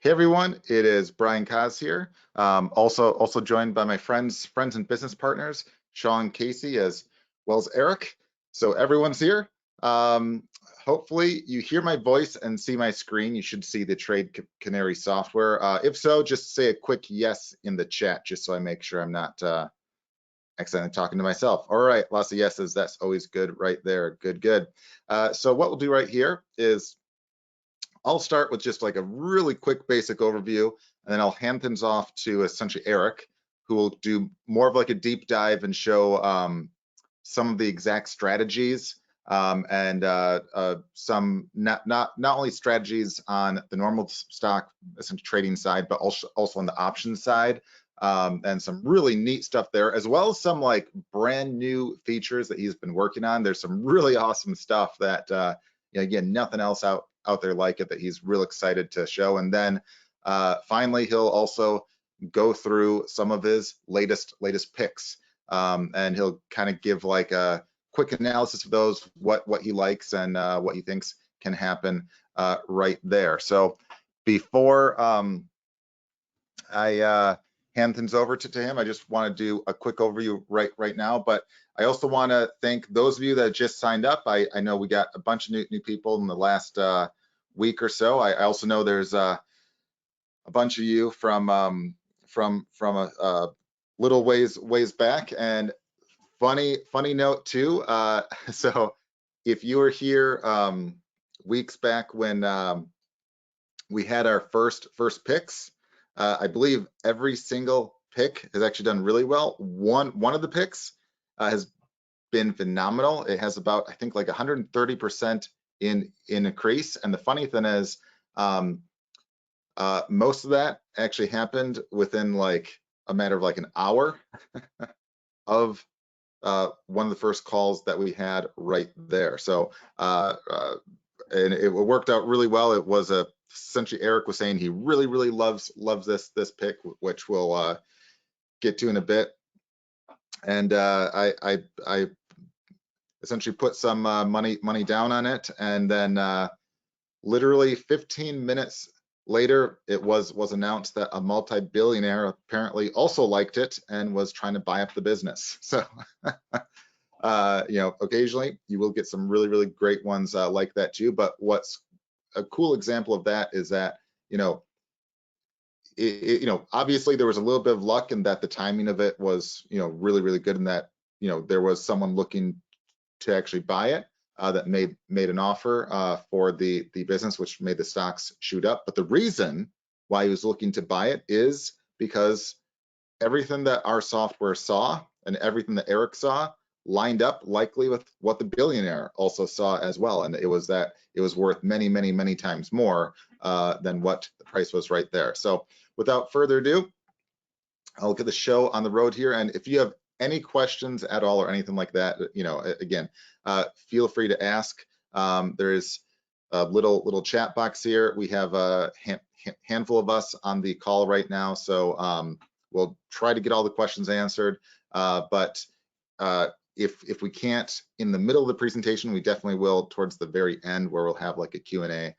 Hey everyone, it is Brian Kaz here. Also joined by my friends and business partners, Sean Casey as well as Eric. So everyone's here. Um, Hopefully you hear my voice and see my screen. You should see the Trade Canary software. If so, just say a quick yes in the chat, just so I make sure I'm not accidentally talking to myself. All right, lots of yeses. That's always good right there. Good. So what we'll do right here is I'll start with just like a really quick basic overview, and then I'll hand things off to essentially Eric, who will do more of like a deep dive and show some of the exact strategies and some not only strategies on the normal stock essentially trading side, but also on the options side. And some really neat stuff there, as well as some like brand new features that he's been working on. There's some really awesome stuff that again, nothing else out there like it, that he's real excited to show. And then finally, he'll also go through some of his latest picks, and he'll kind of give like a quick analysis of those, what he likes and what he thinks can happen right there. So before I hand things over to him, I just want to do a quick overview right now. But I also want to thank those of you that just signed up. I know we got a bunch of new people in the last week or so. I also know there's a bunch of you from a little ways back. And funny note too. So if you were here weeks back when we had our first picks, I believe every single pick has actually done really well. One of the picks has been phenomenal. It has about, I think, like 130% in increase. And the funny thing is, most of that actually happened within like a matter of like an hour of one of the first calls that we had right there. So and it worked out really well. It was essentially Eric was saying he really loves this pick, which we'll get to in a bit. And I essentially put some money down on it, and then literally 15 minutes later, it was announced that a multi-billionaire apparently also liked it and was trying to buy up the business. So occasionally you will get some really great ones like that too. But what's a cool example of that is that obviously there was a little bit of luck in that the timing of it was really good, in that there was someone looking to actually buy it that made an offer for the business, which made the stocks shoot up. But the reason why he was looking to buy it is because everything that our software saw and everything that Eric saw lined up likely with what the billionaire also saw as well. And it was that it was worth many times more than what the price was right there. So without further ado, I'll get the show on the road here. And if you have any questions at all or anything like that, again, feel free to ask. There's a little chat box here. We have a handful of us on the call right now, so we'll try to get all the questions answered. But if we can't in the middle of the presentation, we definitely will towards the very end, where we'll have like a Q&A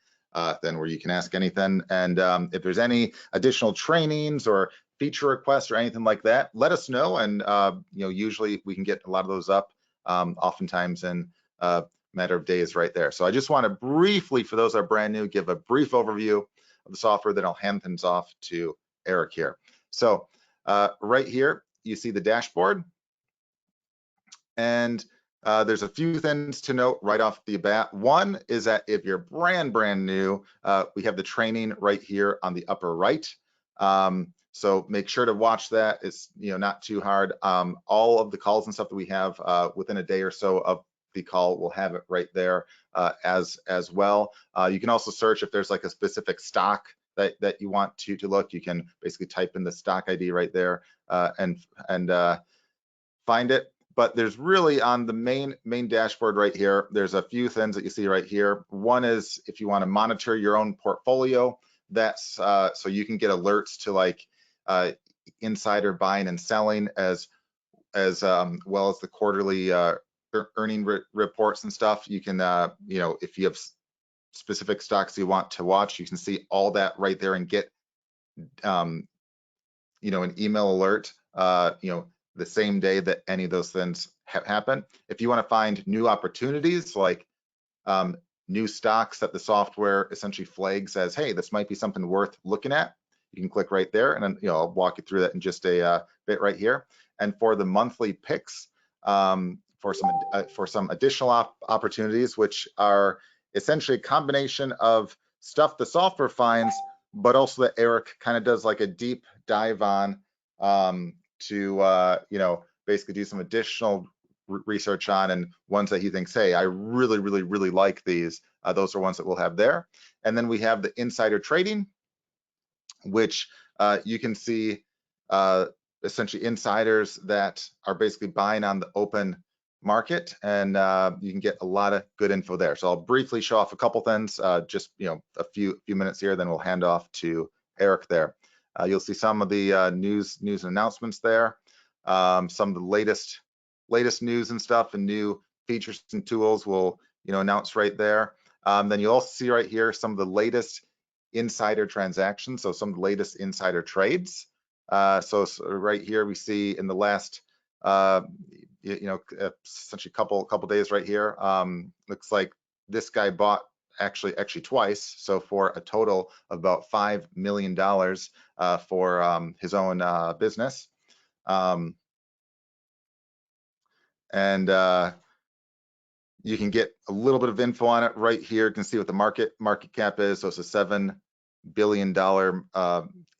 then where you can ask anything. And if there's any additional trainings or feature requests or anything like that, let us know. And usually we can get a lot of those up, oftentimes in a matter of days right there. So I just want to briefly, for those that are brand new, give a brief overview of the software, then I'll hand things off to Eric here. So right here, you see the dashboard. And there's a few things to note right off the bat. One is that if you're brand new, we have the training right here on the upper right. So make sure to watch that. It's not too hard. All of the calls and stuff that we have within a day or so of the call, we'll have it right there as well. You can also search if there's like a specific stock that you want to look. You can basically type in the stock ID right there and find it. But there's really, on the main dashboard right here, there's a few things that you see right here. One is if you want to monitor your own portfolio, that's so you can get alerts to like insider buying and selling, as well as the quarterly earning reports and stuff. You can if you have specific stocks you want to watch, you can see all that right there and get you know, an email alert, you know, the same day that any of those things happen. If you want to find new opportunities, like new stocks that the software essentially flags as, hey, this might be something worth looking at, you can click right there, and then, you know, I'll walk you through that in just a bit right here. And for the monthly picks, for some additional opportunities, which are essentially a combination of stuff the software finds, but also that Eric kind of does like a deep dive on, to you know, basically do some additional research on, and ones that he thinks, hey, I really like these. Those are ones that we'll have there. And then we have the insider trading, which you can see essentially insiders that are basically buying on the open market, and you can get a lot of good info there. So I'll briefly show off a couple things, just, you know, a few minutes here, then we'll hand off to Eric there. You'll see some of the news and announcements there, some of the latest news and stuff, and new features and tools we'll, you know, announce right there. Then you'll also see right here some of the latest insider transactions, so some of the latest insider trades. So right here we see in the last, you know, essentially couple days right here, looks like this guy bought actually twice, so for a total of about $5 million for his own business. And you can get a little bit of info on it right here. You can see what the market cap is. So it's a $7 billion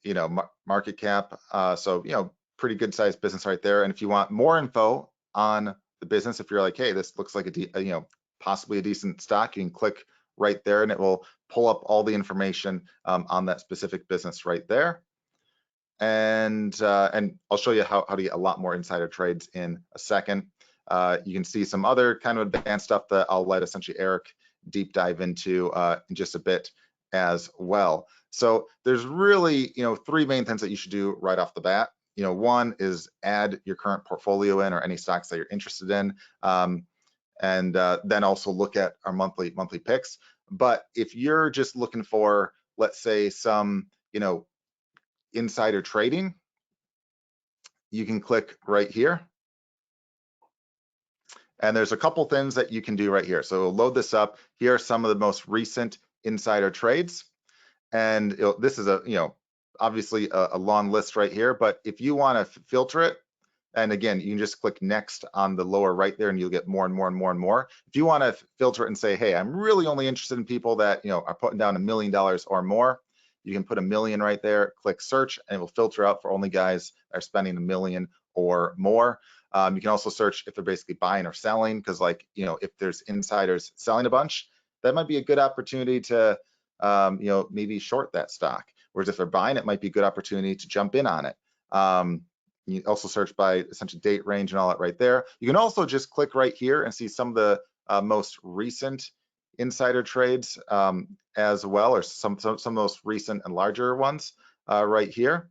you know, market cap. So, you know, pretty good sized business right there. And if you want more info on the business, if you're like, hey, this looks like you know, possibly a decent stock, you can click right there, and it will pull up all the information on that specific business right there. And I'll show you how to get a lot more insider trades in a second. You can see some other kind of advanced stuff that I'll let essentially Eric deep dive into in just a bit as well. So there's really, you know, three main things that you should do right off the bat. You know, one is add your current portfolio in, or any stocks that you're interested in, and then also look at our monthly picks. But if you're just looking for, let's say, some, you know, insider trading, you can click right here. And there's a couple things that you can do right here. So load this up. Here are some of the most recent insider trades. And this is a, you know, obviously a long list right here, but if you want to filter it, and again, you can just click next on the lower right there, and you'll get more and more. If you want to filter it and say, hey, I'm really only interested in people that, you know, are putting down $1 million or more, you can put $1 million right there, click search, and it will filter out for only guys that are spending $1 million or more. You can also search if they're basically buying or selling, because, like, you know, if there's insiders selling a bunch, that might be a good opportunity to, you know, maybe short that stock. Whereas if they're buying, it might be a good opportunity to jump in on it. You also search by essentially date range and all that right there. You can also just click right here and see some of the most recent insider trades as well, or some of the most recent and larger ones right here.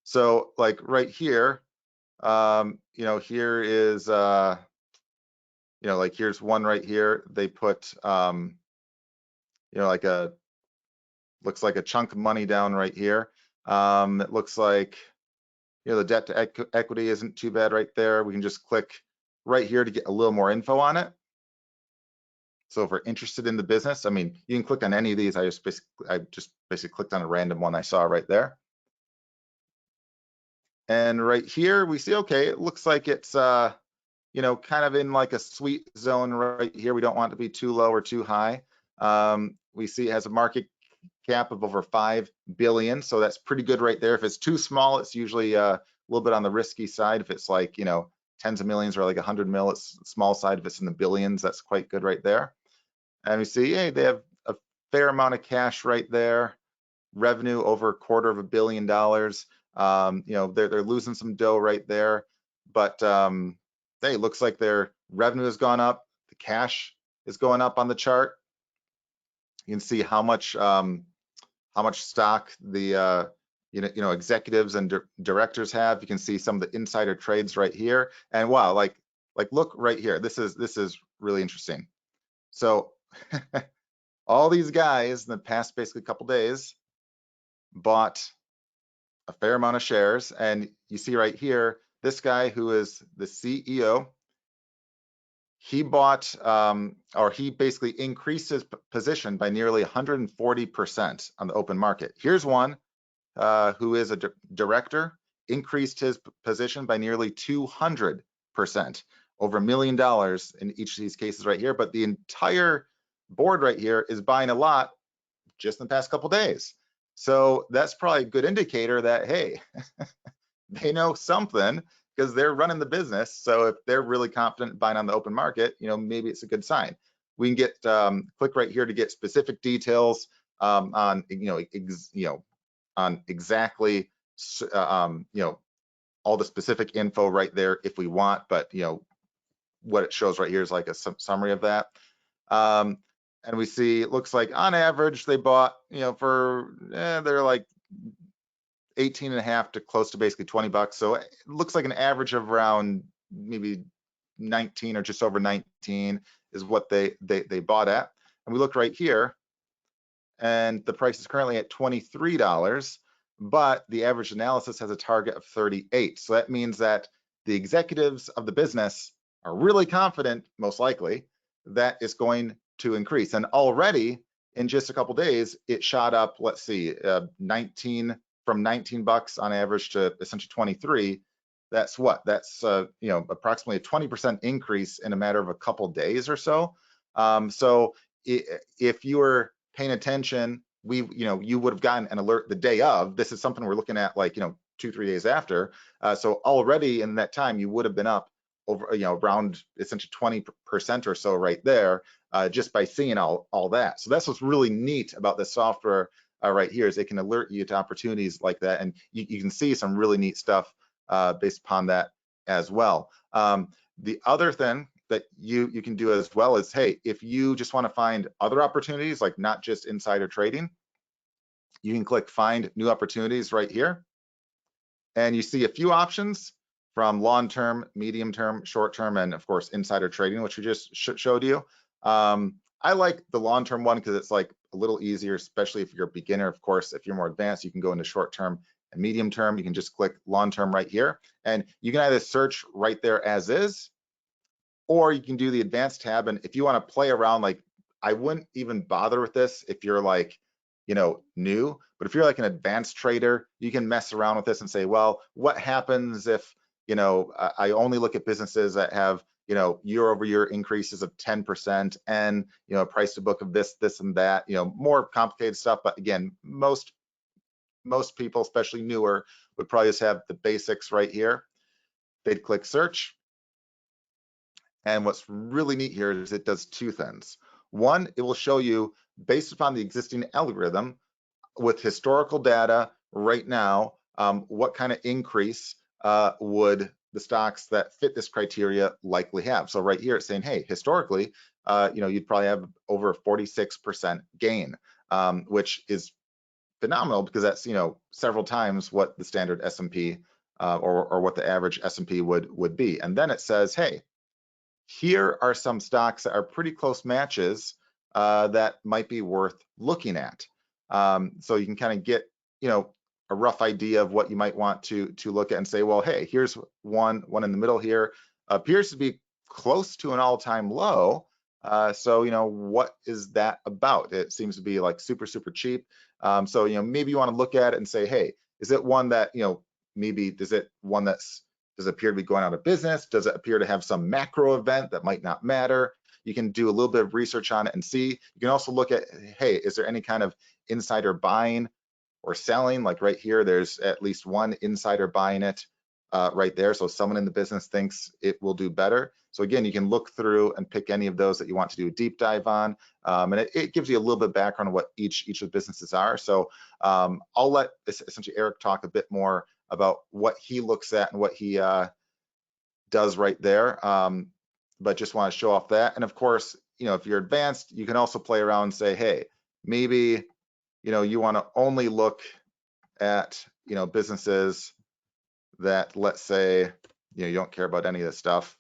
So like right here, you know, here is, you know, like here's one right here. They put, you know, like looks like a chunk of money down right here. It looks like, you know, the debt to equity isn't too bad right there. We can just click right here to get a little more info on it. So if we're interested in the business, I mean, you can click on any of these. I just basically clicked on a random one I saw right there. And right here we see, okay, it looks like it's, you know, kind of in like a sweet zone right here. We don't want it to be too low or too high. We see it has a market cap of over 5 billion, so that's pretty good right there. If it's too small, it's usually a little bit on the risky side. If it's like, you know, tens of millions or like 100 mil, it's small side. If it's in the billions, that's quite good right there. And we see, hey, they have a fair amount of cash right there. Revenue over $250 million. You know, they're losing some dough right there, but hey, it looks like their revenue has gone up. The cash is going up on the chart. You can see how much stock the you know, executives and directors have. You can see some of the insider trades right here. And wow, like look right here. This is really interesting. So all these guys in the past basically couple days bought a fair amount of shares, and you see right here, this guy who is the CEO, he bought, or he basically increased his position by nearly 140% on the open market. Here's one who is a director, increased his position by nearly 200%, over $1 million in each of these cases right here. But the entire board right here is buying a lot just in the past couple days. So that's probably a good indicator that, hey, they know something because they're running the business. So if they're really confident buying on the open market, maybe it's a good sign. We can get click right here to get specific details on on exactly all the specific info right there if we want, but what it shows right here is like a summary of that. And we see it looks like on average they bought they're like 18.5 to close to basically $20. So it looks like an average of around maybe 19 or just over 19 is what they bought at. And we look right here, and the price is currently at $23, but the average analysis has a target of 38. So that means that the executives of the business are really confident, most likely, that it's going to increase. And already in just a couple days, it shot up, let's see, from $19 on average to essentially 23. That's what? That's approximately a 20% increase in a matter of a couple days or so. So if you were paying attention, you would have gotten an alert the day of. This is something we're looking at like 2-3 days after. So already in that time, you would have been up over around essentially 20% or so right there, just by seeing all that. So that's what's really neat about this software right here, is it can alert you to opportunities like that, and you can see some really neat stuff based upon that as well. The other thing that you can do as well is, hey, if you just want to find other opportunities, like not just insider trading, you can click find new opportunities right here, and you see a few options from long-term, medium-term, short-term, and of course insider trading, which we just showed you. I like the long-term one because it's like a little easier, especially if you're a beginner. Of course, if you're more advanced, you can go into short-term and medium-term. You can just click long-term right here, and you can either search right there as is, or you can do the advanced tab. And if you want to play around, like, I wouldn't even bother with this if you're like, new, but if you're like an advanced trader, you can mess around with this and say, well, what happens if, I only look at businesses that have, year-over-year increases of 10% and, price to book of this, and that, more complicated stuff. But again, most people, especially newer, would probably just have the basics right here. They'd click search. And what's really neat here is it does two things. One, it will show you, based upon the existing algorithm with historical data right now, what kind of increase would the stocks that fit this criteria likely have. So right here it's saying, hey, historically, you'd probably have over a 46% gain, which is phenomenal because that's several times what the standard S&P or what the average S&P would be. And then it says, hey, here are some stocks that are pretty close matches that might be worth looking at. So you can kind of get a rough idea of what you might want to look at and say, well, hey, here's one in the middle here, appears to be close to an all-time low. So what is that about? It seems to be like super cheap. So maybe you want to look at it and say, hey, is it one that maybe does it appear to be going out of business? Does it appear to have some macro event that might not matter? You can do a little bit of research on it and see. You can also look at, hey, is there any kind of insider buying or selling? Like right here, there's at least one insider buying it right there. So someone in the business thinks it will do better. So again, you can look through and pick any of those that you want to do a deep dive on. And it gives you a little bit of background on what each of the businesses are. So I'll let essentially Eric talk a bit more about what he looks at and what he does right there. But just want to show off that. And of course, if you're advanced, you can also play around and say, hey, maybe, you want to only look at, businesses that, let's say, you don't care about any of this stuff.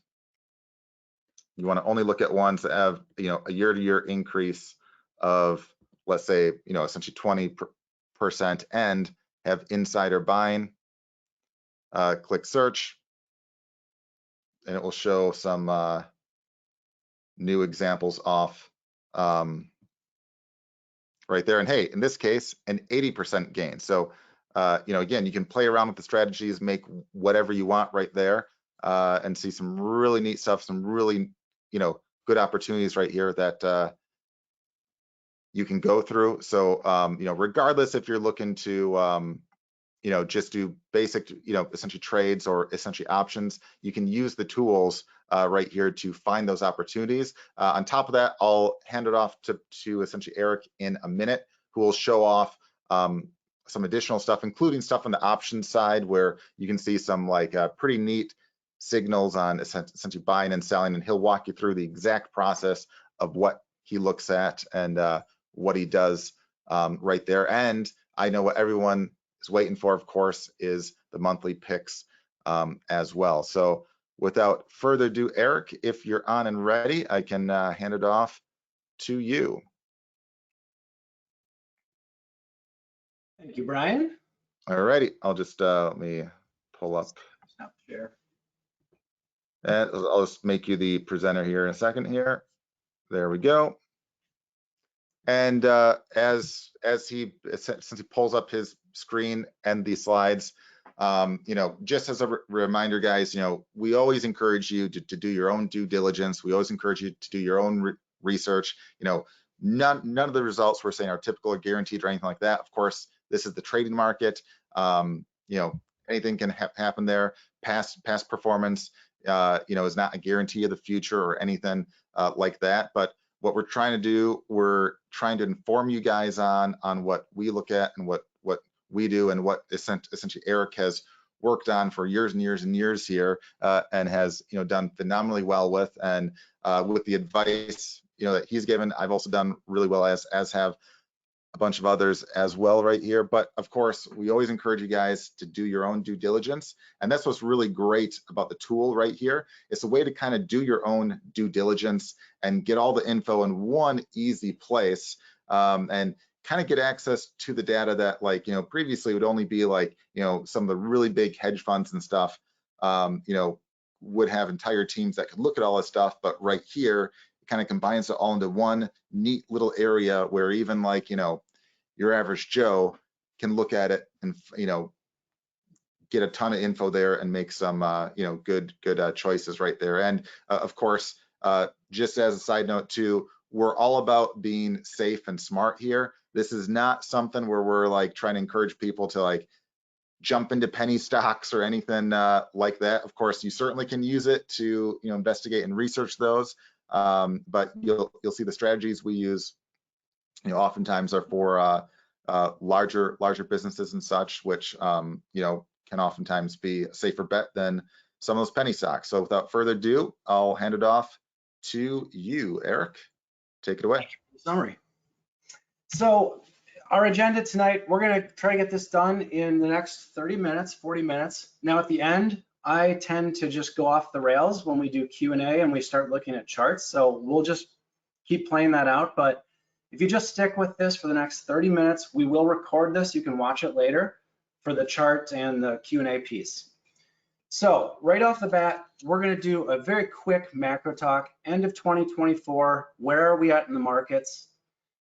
You want to only look at ones that have, a year-to-year increase of, let's say, essentially 8% and have insider buying. Click search, and it will show some new examples off right there. And hey, in this case, an 80% gain. So, again, you can play around with the strategies, make whatever you want right there, and see some really neat stuff, some really, good opportunities right here that you can go through. So, regardless if you're looking to, just do basic, essentially trades or essentially options, you can use the tools right here to find those opportunities. On top of that, I'll hand it off to essentially Eric in a minute, who will show off some additional stuff, including stuff on the options side, where you can see some pretty neat signals on essentially buying and selling, and he'll walk you through the exact process of what he looks at and what he does right there. And I know what everyone is waiting for, of course, is the monthly picks as well. So without further ado, Eric, if you're on and ready, I can hand it off to you. Thank you, Brian. All righty, I'll just let me pull up. Share. And I'll just make you the presenter here in a second here. There we go. And since he pulls up his screen and the slides, just as a reminder, guys, we always encourage you to do your own due diligence. We always encourage you to do your own research. None of the results we're saying are typical or guaranteed or anything like that. Of course, this is the trading market. Anything can happen there. Past performance, is not a guarantee of the future or anything like that. But what we're trying to do, we're trying to inform you guys on what we look at and what we do, and what essentially Eric has worked on for years and years and years here, and has done phenomenally well with. And with the advice that he's given, I've also done really well, as have a bunch of others as well right here. But of course, we always encourage you guys to do your own due diligence. And that's what's really great about the tool right here. It's a way to kind of do your own due diligence and get all the info in one easy place, and kind of get access to the data that previously would only be some of the really big hedge funds and stuff, would have entire teams that could look at all this stuff. But right here, kind of combines it all into one neat little area where even your average Joe can look at it and get a ton of info there and make some good choices right there. And of course, just as a side note too, we're all about being safe and smart here. This is not something where we're trying to encourage people to jump into penny stocks or anything like that. Of course, you certainly can use it to investigate and research those. But you'll see the strategies we use, oftentimes are for larger businesses and such, which can oftentimes be a safer bet than some of those penny stocks. So without further ado, I'll hand it off to you, Eric. Take it away. Summary. So our agenda tonight, we're going to try to get this done in the next 30 minutes, 40 minutes. Now at the end, I tend to just go off the rails when we do Q&A and we start looking at charts. So we'll just keep playing that out. But if you just stick with this for the next 30 minutes, we will record this. You can watch it later for the chart and the Q&A piece. So right off the bat, we're going to do a very quick macro talk. End of 2024, where are we at in the markets?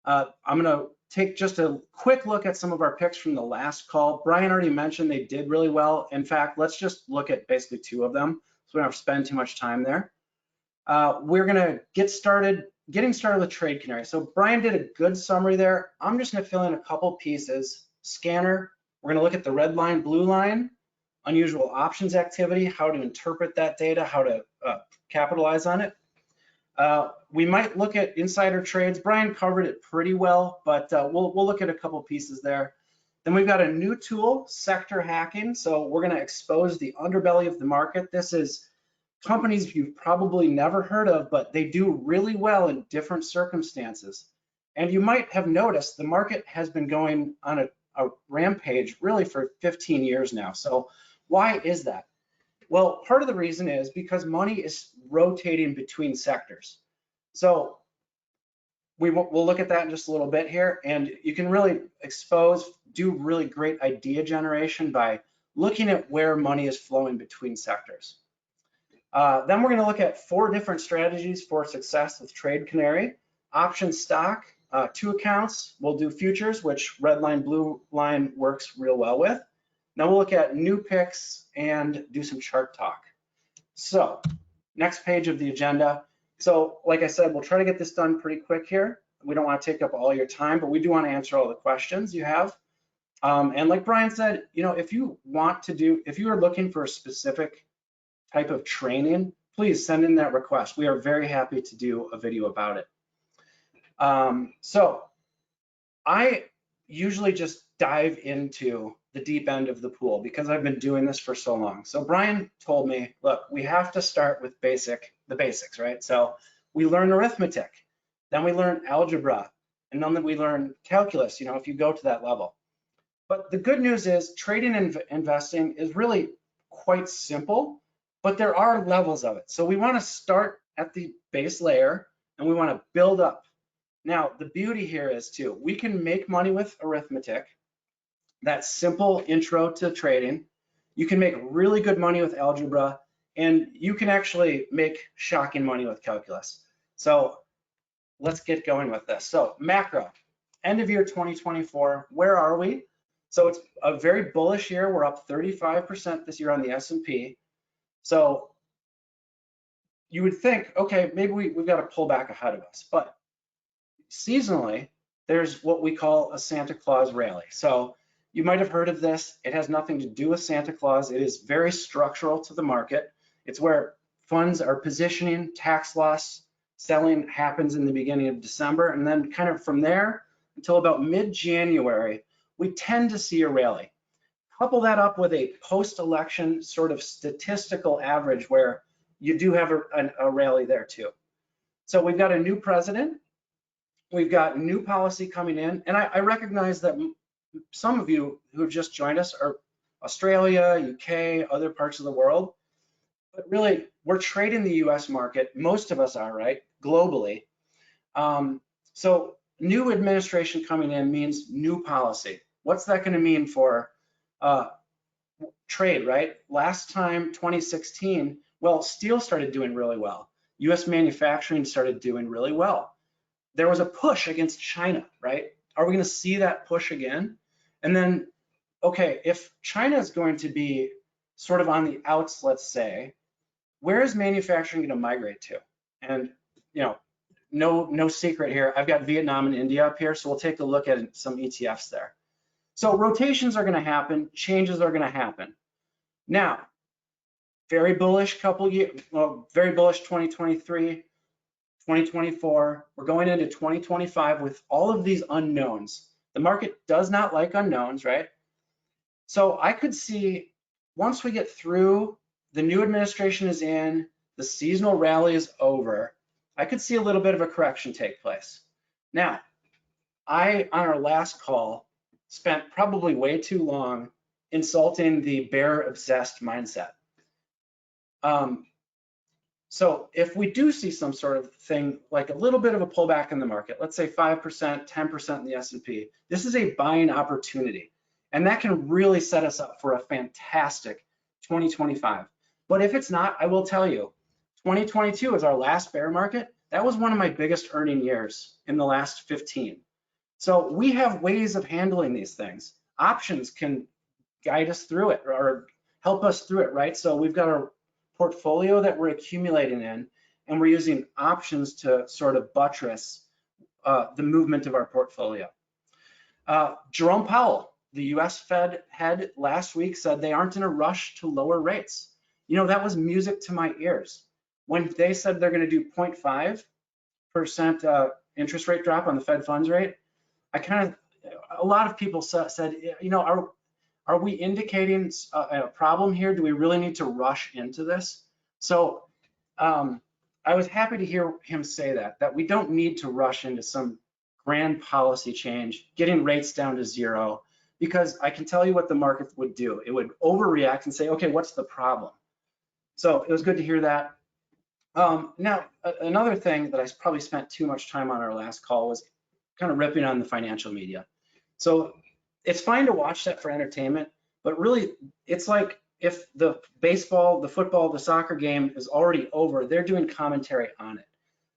I'm going to take just a quick look at some of our picks from the last call. Brian already mentioned they did really well. In fact, let's just look at basically two of them, so we don't have to spend too much time there. We're going to getting started with Trade Canary. So Brian did a good summary there. I'm just going to fill in a couple pieces. Scanner, we're going to look at the red line, blue line, unusual options activity, how to interpret that data, how to capitalize on it. We might look at insider trades. Brian covered it pretty well, but we'll look at a couple pieces there. Then we've got a new tool, sector hacking. So we're going to expose the underbelly of the market. This is companies you've probably never heard of, but they do really well in different circumstances. And you might have noticed the market has been going on a rampage really for 15 years now. So why is that? Well, part of the reason is because money is rotating between sectors. So we'll look at that in just a little bit here, and you can really do really great idea generation by looking at where money is flowing between sectors. Then we're going to look at 4 different strategies for success with Trade Canary. Option stock, 2 accounts. We'll do futures, which red line, blue line works real well with. Now we'll look at new picks and do some chart talk. So next page of the agenda. So like I said, we'll try to get this done pretty quick here. We don't want to take up all your time, but we do want to answer all the questions you have. And like Brian said, if you are looking for a specific type of training, please send in that request. We are very happy to do a video about it. So I usually just dive into the deep end of the pool because I've been doing this for so long. So Brian told me, look, we have to start with the basics, right? So we learn arithmetic, then we learn algebra, and then we learn calculus, if you go to that level. But the good news is trading and investing is really quite simple, but there are levels of it. So we want to start at the base layer and we want to build up. Now, the beauty here is too, we can make money with arithmetic, that simple intro to trading. You can make really good money with algebra, and you can actually make shocking money with calculus. So let's get going with this. So macro, end of year 2024, where are we? So it's a very bullish year. We're up 35% this year on the S&P. So you would think, okay, maybe we've got to pull back ahead of us, but seasonally, there's what we call a Santa Claus rally. So you might have heard of this. It has nothing to do with Santa Claus. It is very structural to the market. It's where funds are positioning, tax loss selling happens in the beginning of December, and then kind of from there until about mid-January, we tend to see a rally. Couple that up with a post-election sort of statistical average where you do have a rally there too. So we've got a new president. We've got new policy coming in, and I recognize that some of you who've just joined us are Australia, UK, other parts of the world, but really we're trading the US market, most of us are, right, globally. So new administration coming in means new policy. What's that going to mean for trade, right? Last time, 2016, well, steel started doing really well. US manufacturing started doing really well. There was a push against China, right? Are we going to see that push again? And then, okay, if China is going to be sort of on the outs, let's say, where is manufacturing going to migrate to? And, no secret here. I've got Vietnam and India up here, so we'll take a look at some ETFs there. So rotations are going to happen, changes are going to happen. Now, very bullish very bullish 2023. 2024, we're going into 2025 with all of these unknowns. The market does not like unknowns, right? So I could see once we get through, the new administration is in, the seasonal rally is over, I could see a little bit of a correction take place. Now, on our last call, spent probably way too long insulting the bear obsessed mindset. So if we do see some sort of thing, like a little bit of a pullback in the market, let's say 5%, 10% in the S&P, this is a buying opportunity. And that can really set us up for a fantastic 2025. But if it's not, I will tell you, 2022 is our last bear market. That was one of my biggest earning years in the last 15. So we have ways of handling these things. Options can guide us through it or help us through it, right? So we've got a portfolio that we're accumulating in, and we're using options to sort of buttress the movement of our portfolio. Jerome Powell, the US Fed head, last week said they aren't in a rush to lower rates. That was music to my ears. When they said they're going to do 0.5% interest rate drop on the Fed funds rate, a lot of people said, are we indicating a problem here? Do we really need to rush into this? So I was happy to hear him say that we don't need to rush into some grand policy change, getting rates down to 0, because I can tell you what the market would do. It would overreact and say, okay, what's the problem? So it was good to hear that. Now, another thing that I probably spent too much time on our last call was kind of ripping on the financial media. So it's fine to watch that for entertainment, but really it's like if the baseball, the football, the soccer game is already over, they're doing commentary on it.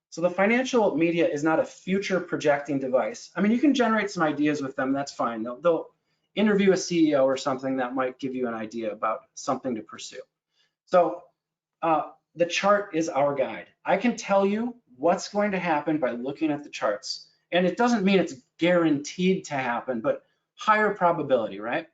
So the financial media is not a future projecting device. I mean, you can generate some ideas with them, that's fine. They'll interview a CEO or something that might give you an idea about something to pursue. So the chart is our guide. I can tell you what's going to happen by looking at the charts. And it doesn't mean it's guaranteed to happen, but higher probability, right?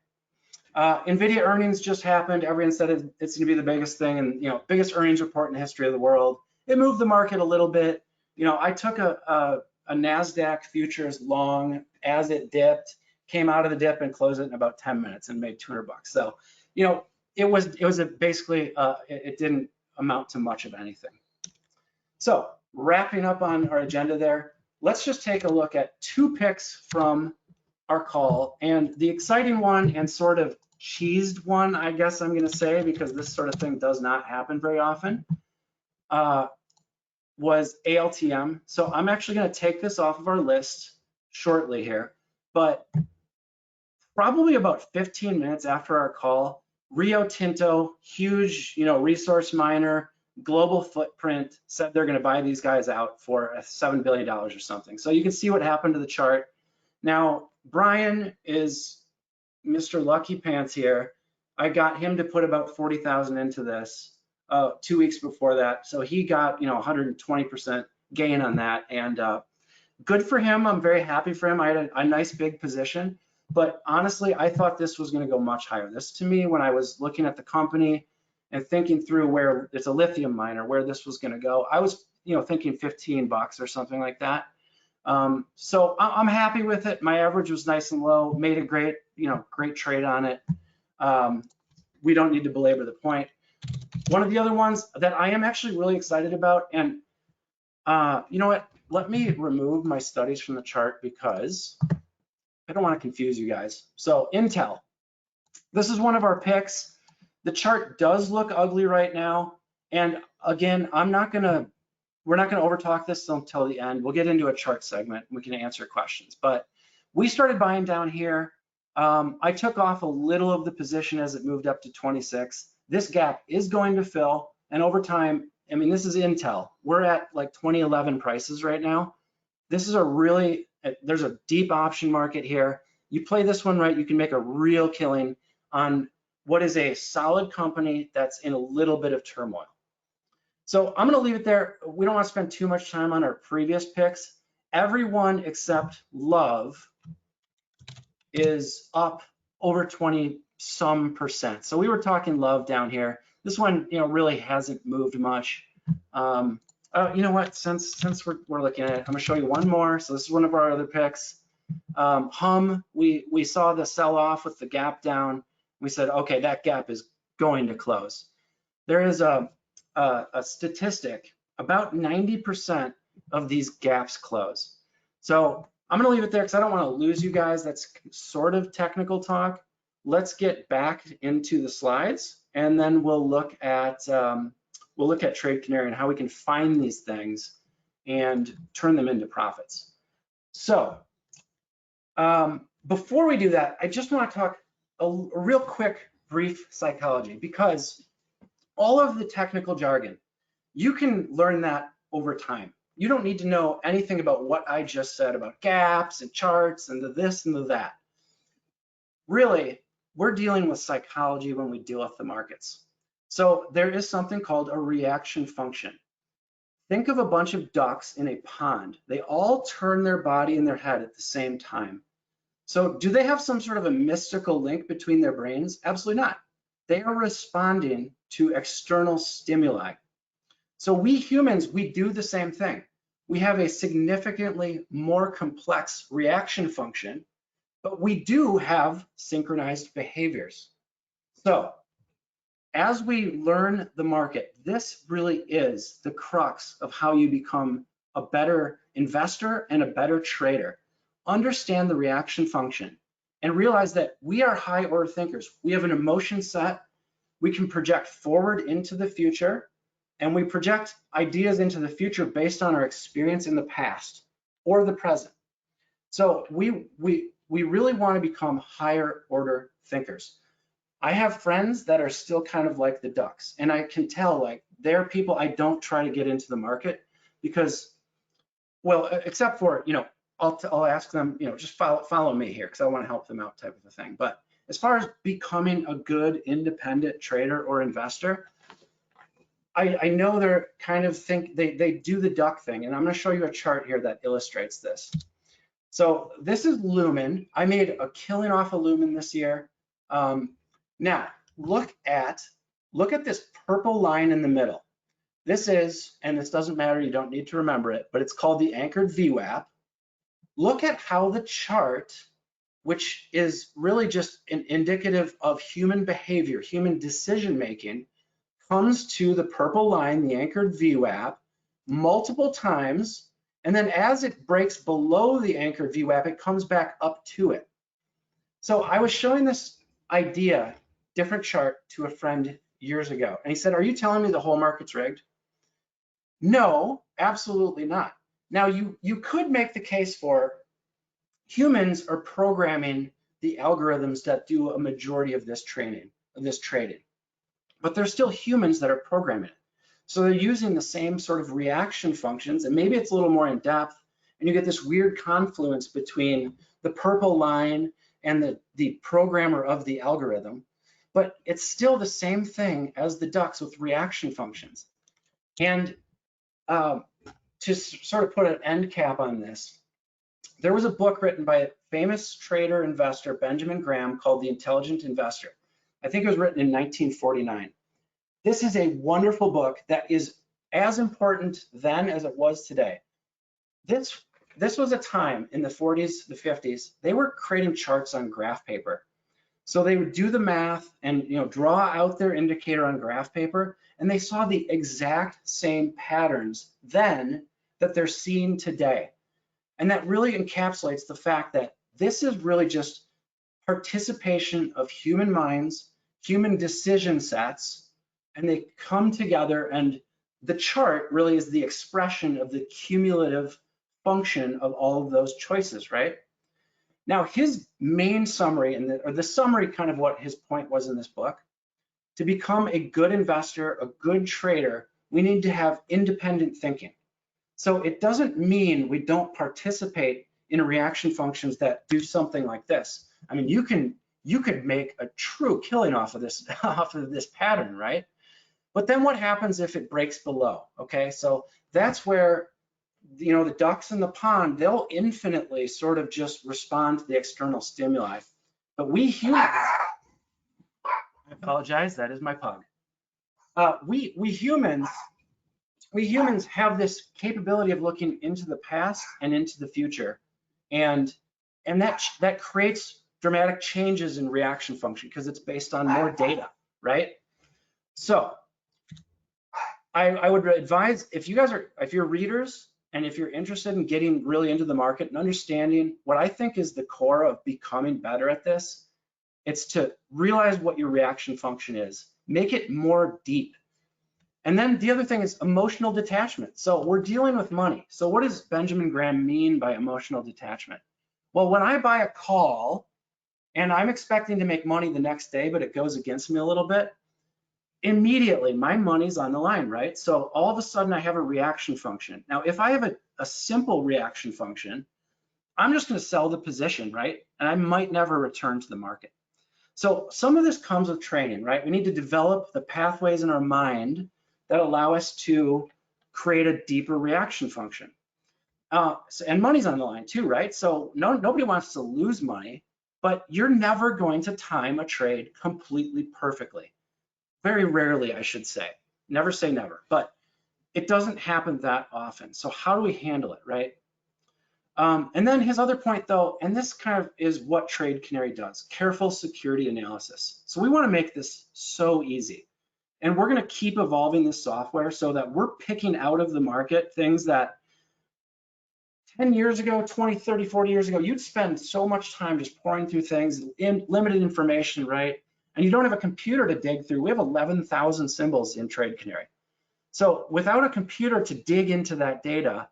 NVIDIA earnings just happened. Everyone said it's going to be the biggest thing and, biggest earnings report in the history of the world. It moved the market a little bit. I took a NASDAQ futures long as it dipped, came out of the dip and closed it in about 10 minutes and made 200 bucks. So, it was basically, it didn't amount to much of anything. So wrapping up on our agenda there, let's just take a look at 2 picks from our call. And the exciting one and sort of cheesed one, I guess I'm going to say, because this sort of thing does not happen very often, was ALTM. So I'm actually going to take this off of our list shortly here, but probably about 15 minutes after our call, Rio Tinto, huge, resource miner, global footprint, said they're going to buy these guys out for $7 billion or something. So you can see what happened to the chart. Now, Brian is Mr. Lucky Pants here. I got him to put about 40,000 into this 2 weeks before that. So he got, 120% gain on that. And good for him. I'm very happy for him. I had a nice big position. But honestly, I thought this was going to go much higher. This, to me, when I was looking at the company and thinking through where it's a lithium miner, where this was going to go, I was, thinking 15 bucks or something like that. So I'm happy with it. My average was nice and low. Made a great, great trade on it. We don't need to belabor the point. One of the other ones that I am actually really excited about, and you know what? Let me remove my studies from the chart because I don't want to confuse you guys. So Intel, this is one of our picks. The chart does look ugly right now. And again, we're not going to overtalk this until the end. We'll get into a chart segment. We can answer questions, but we started buying down here. I took off a little of the position as it moved up to 26. This gap is going to fill. And over time, I mean, this is Intel. We're at like 2011 prices right now. This is there's a deep option market here. You play this one right, you can make a real killing on what is a solid company that's in a little bit of turmoil. So I'm going to leave it there. We don't want to spend too much time on our previous picks. Everyone except Love is up over 20-some%. So we were talking Love down here. This one, really hasn't moved much. You know what? Since we're looking at it, I'm gonna show you one more. So this is one of our other picks. Hum, we saw the sell off with the gap down. We said, okay, that gap is going to close. There is a statistic, about 90% of these gaps close. So I'm gonna leave it there because I don't want to lose you guys. That's sort of technical talk. Let's get back into the slides, and then we'll look at Trade Canary and how we can find these things and turn them into profits. So before we do that, I just want to talk a real quick, brief psychology, because all of the technical jargon, you can learn that over time. You don't need to know anything about what I just said about gaps and charts and the this and the that. Really, we're dealing with psychology when we deal with the markets. So there is something called a reaction function. Think of a bunch of ducks in a pond. They all turn their body and their head at the same time. So do they have some sort of a mystical link between their brains? Absolutely not. They are responding to external stimuli. So we humans, we do the same thing. We have a significantly more complex reaction function, but we do have synchronized behaviors. So as we learn the market, this really is the crux of how you become a better investor and a better trader. Understand the reaction function and realize that we are high order thinkers. We have an emotion set. We can project forward into the future, and we project ideas into the future based on our experience in the past or the present. So we really want to become higher order thinkers. I have friends that are still kind of like the ducks, and I can tell like they're people I don't try to get into the market because, well, except for, I'll ask them, just follow me here because I want to help them out type of a thing. But as far as becoming a good independent trader or investor, I know they're kind of they do the duck thing, and I'm going to show you a chart here that illustrates this. So this is Lumen. I made a killing off of Lumen this year. Now look at this purple line in the middle. This is, and this doesn't matter, you don't need to remember it, but it's called the anchored VWAP. Look at how the chart, which is really just an indicative of human behavior, human decision making, comes to the purple line, the anchored VWAP, multiple times, and then as it breaks below the anchored VWAP, it comes back up to it. So I was showing this idea, different chart, to a friend years ago, and he said, "Are you telling me the whole market's rigged?" No, absolutely not. Now you could make the case for humans are programming the algorithms that do a majority of this trading, but they're still humans that are programming it. So they're using the same sort of reaction functions, and maybe it's a little more in depth, and you get this weird confluence between the purple line and the programmer of the algorithm, but it's still the same thing as the ducks with reaction functions. And to sort of put an end cap on this, there was a book written by a famous trader investor, Benjamin Graham, called The Intelligent Investor. I think it was written in 1949. This is a wonderful book that is as important then as it was today. This was a time in the 40s, the 50s, they were creating charts on graph paper. So they would do the math and draw out their indicator on graph paper, and they saw the exact same patterns then that they're seeing today. And that really encapsulates the fact that this is really just participation of human minds, human decision sets, and they come together, and the chart really is the expression of the cumulative function of all of those choices, right? Now, his main summary, or the summary kind of what his point was in this book, to become a good investor, a good trader, we need to have independent thinking. So it doesn't mean we don't participate in reaction functions that do something like this. I mean, you could make a true killing off of this pattern, right? But then what happens if it breaks below? Okay, so that's where the ducks in the pond, they'll infinitely sort of just respond to the external stimuli. But we humans, I apologize, that is my pug. We humans have this capability of looking into the past and into the future, and that creates dramatic changes in reaction function because it's based on more data, right? So I would advise, if you're readers and if you're interested in getting really into the market and understanding what I think is the core of becoming better at this, it's to realize what your reaction function is, make it more deep. And then the other thing is emotional detachment. So we're dealing with money. So what does Benjamin Graham mean by emotional detachment? Well, when I buy a call and I'm expecting to make money the next day, but it goes against me a little bit, immediately my money's on the line, right? So all of a sudden I have a reaction function. Now, if I have a simple reaction function, I'm just going to sell the position, right? And I might never return to the market. So some of this comes with training, right? We need to develop the pathways in our mind that allow us to create a deeper reaction function. And money's on the line too, right? So nobody wants to lose money, but you're never going to time a trade completely perfectly. Very rarely, I should say. Never say never, but it doesn't happen that often. So how do we handle it, right? And then his other point though, and this kind of is what Trade Canary does, careful security analysis. So we want to make this so easy. And we're going to keep evolving this software so that we're picking out of the market things that 10 years ago, 20, 30, 40 years ago, you'd spend so much time just pouring through things in limited information, right? And you don't have a computer to dig through. We have 11,000 symbols in Trade Canary. So without a computer to dig into that data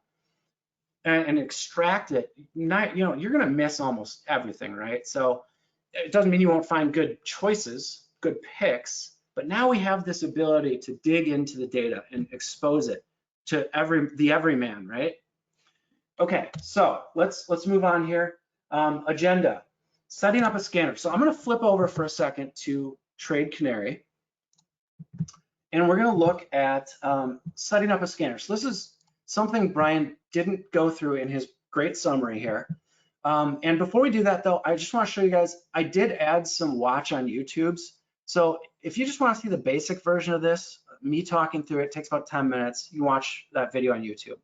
and extract it, you're gonna miss almost everything, right? So it doesn't mean you won't find good choices, good picks, but now we have this ability to dig into the data and expose it to the everyman, right? Okay, so let's move on here. Agenda, setting up a scanner. So I'm gonna flip over for a second to Trade Canary, and we're gonna look at setting up a scanner. So this is something Brian didn't go through in his great summary here. And before we do that though, I just wanna show you guys, I did add some watch on YouTube's. So if you just wanna see the basic version of this, me talking through it takes about 10 minutes, you watch that video on YouTube.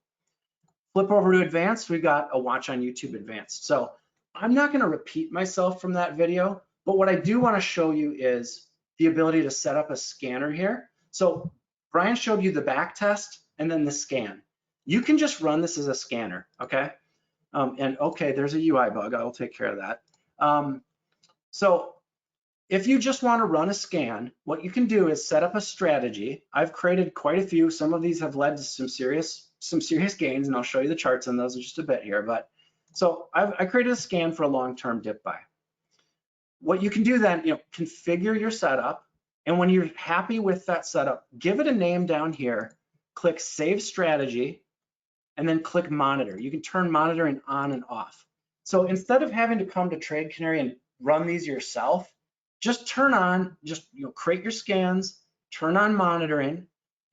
Flip over to advanced, we've got a watch on YouTube advanced. So I'm not gonna repeat myself from that video, but what I do wanna show you is the ability to set up a scanner here. So Brian showed you the back test and then the scan. You can just run this as a scanner, okay? And okay, there's a UI bug, I'll take care of that. So if you just wanna run a scan, what you can do is set up a strategy. I've created quite a few. Some of these have led to some serious gains, and I'll show you the charts on those in just a bit here. But so I created a scan for a long-term dip buy. What you can do then, configure your setup, and when you're happy with that setup, give it a name down here, click Save Strategy, and then click Monitor. You can turn monitoring on and off. So instead of having to come to Trade Canary and run these yourself, just turn on, create your scans, turn on monitoring,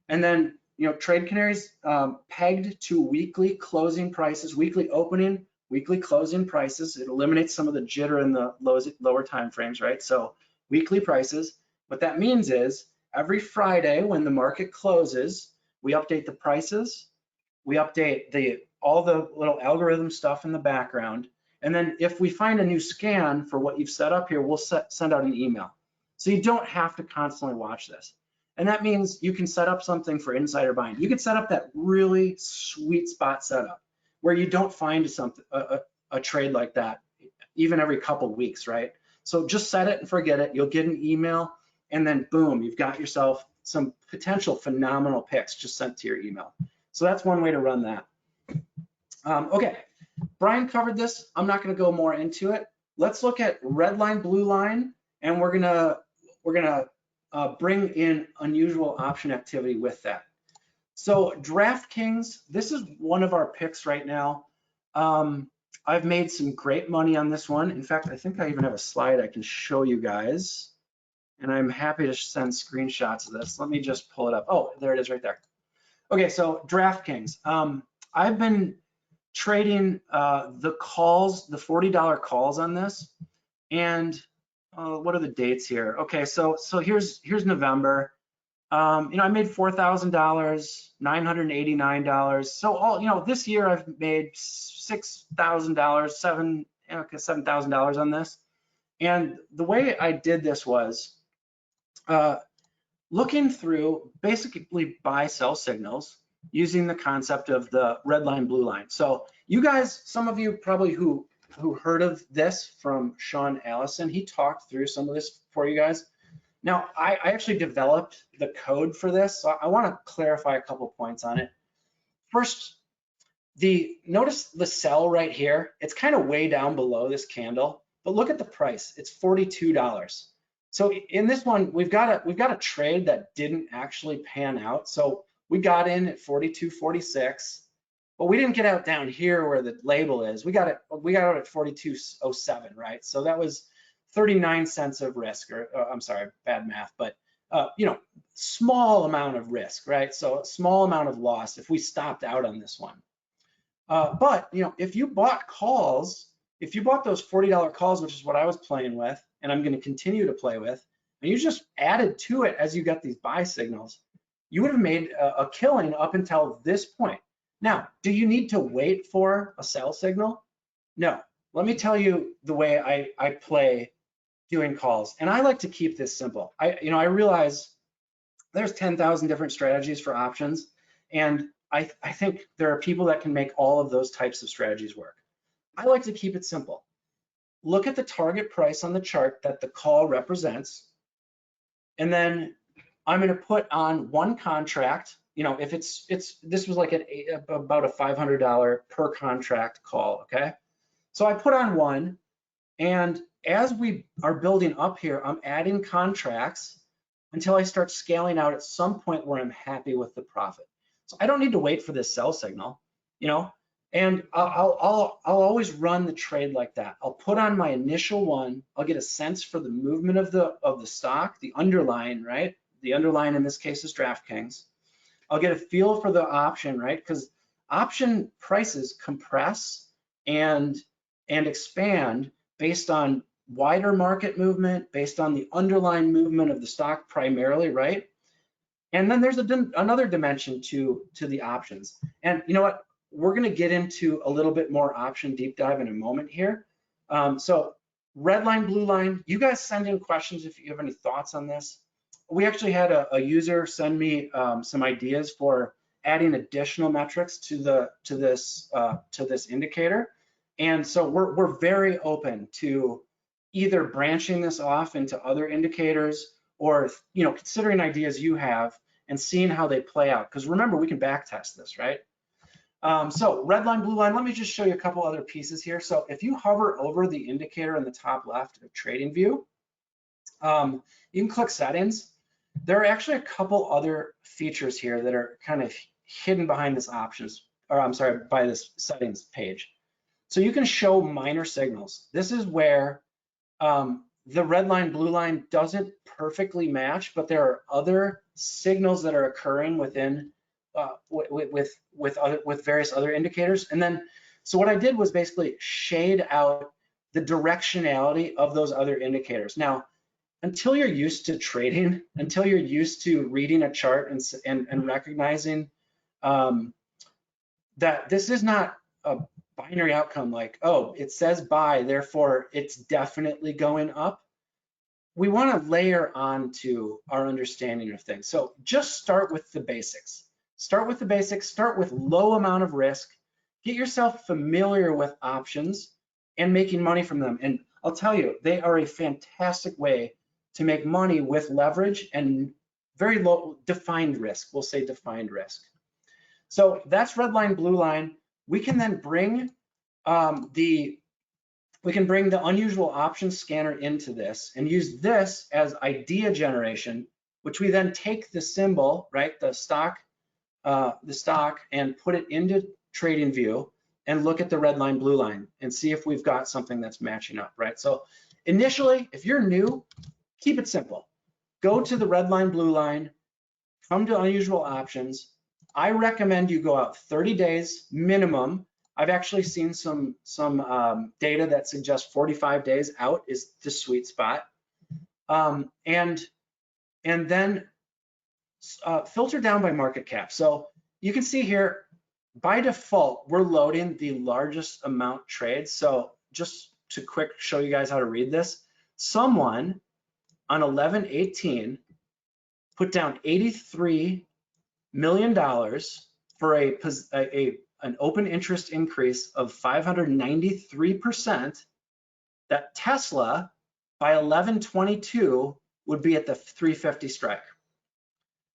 and then Trade Canary's pegged to weekly closing prices, weekly opening, weekly closing prices. It eliminates some of the jitter in the lower time frames, right? So weekly prices. What that means is every Friday when the market closes, we update the prices, we update all the little algorithm stuff in the background, and then if we find a new scan for what you've set up here, we'll send out an email. So you don't have to constantly watch this. And that means you can set up something for insider buying. You can set up that really sweet spot setup where you don't find a trade like that even every couple of weeks, right? So just set it and forget it. You'll get an email, and then boom, you've got yourself some potential phenomenal picks just sent to your email. So that's one way to run that. Okay, Brian covered this. I'm not gonna go more into it. Let's look at red line, blue line, and we're gonna bring in unusual option activity with that. So DraftKings, this is one of our picks right now. I've made some great money on this one. In fact, I think I even have a slide I can show you guys, and I'm happy to send screenshots of this. Let me just pull it up. Oh, there it is right there. Okay, so DraftKings. I've been trading the calls, the $40 calls on this, and what are the dates here? Okay, so here's November. I made $4,000, $989. So all this year I've made $6,000, $7,000 on this. And the way I did this was looking through basically buy sell signals using the concept of the red line, blue line. So you guys, some of you probably who heard of this from Sean Allison, he talked through some of this for you guys. Now, I actually developed the code for this, so I want to clarify a couple points on it. First, notice the sell right here. It's kind of way down below this candle, but look at the price. It's $42. So in this one, we've got a trade that didn't actually pan out. So we got in at 42.46, but we didn't get out down here where the label is. We got out at 42.07, right? So that was 39 cents of risk, or I'm sorry, bad math, but small amount of risk, right? So a small amount of loss if we stopped out on this one. But if you bought calls, if you bought those $40 calls, which is what I was playing with, and I'm going to continue to play with, and you just added to it as you got these buy signals, you would have made a killing up until this point. Now, do you need to wait for a sell signal? No. Let me tell you the way I play doing calls, and I like to keep this simple. I realize there's 10,000 different strategies for options, and I think there are people that can make all of those types of strategies work. I like to keep it simple. Look at the target price on the chart that the call represents, and then I'm going to put on one contract if this was like about a $500 per contract call, okay? So I put on one, and as we are building up here, I'm adding contracts until I start scaling out at some point where I'm happy with the profit. So I don't need to wait for this sell signal, and I'll always run the trade like that. I'll put on my initial one. I'll get a sense for the movement of the stock, the underlying, right? The underlying in this case is DraftKings. I'll get a feel for the option, right? Because option prices compress and expand based on wider market movement, based on the underlying movement of the stock primarily, right? And then there's another dimension to the options. And you know what? We're going to get into a little bit more option deep dive in a moment here. So red line, blue line, you guys send in questions if you have any thoughts on this. We actually had a user send me some ideas for adding additional metrics to this indicator. And so we're very open to either branching this off into other indicators or considering ideas you have and seeing how they play out. Because remember, we can back test this, right? So red line, blue line, let me just show you a couple other pieces here. So if you hover over the indicator in the top left of TradingView, you can click settings. There are actually a couple other features here that are kind of hidden behind this by this settings page. So you can show minor signals. This is where the red line, blue line doesn't perfectly match, but there are other signals that are occurring within with various other indicators. And then, so what I did was basically shade out the directionality of those other indicators. Now, until you're used to trading, until you're used to reading a chart and recognizing that this is not a binary outcome like, oh, it says buy, therefore it's definitely going up. We want to layer onto our understanding of things. So just start with the basics. Start with the basics, start with low amount of risk, get yourself familiar with options and making money from them. And I'll tell you, they are a fantastic way to make money with leverage and very low defined risk. We'll say defined risk. So that's red line, blue line. We can then bring the unusual options scanner into this and use this as idea generation, which we then take the symbol, right, the stock, and put it into TradingView and look at the red line, blue line and see if we've got something that's matching up, right? So initially, if you're new, keep it simple. Go to the red line, blue line, come to unusual options. I recommend you go out 30 days minimum. I've actually seen some data that suggests 45 days out is the sweet spot. And then filter down by market cap. So you can see here, by default, we're loading the largest amount trades. So just to quick show you guys how to read this, someone on 11/18 put down $83 million for an open interest increase of 593%, that Tesla by 11/22 would be at the 350 strike.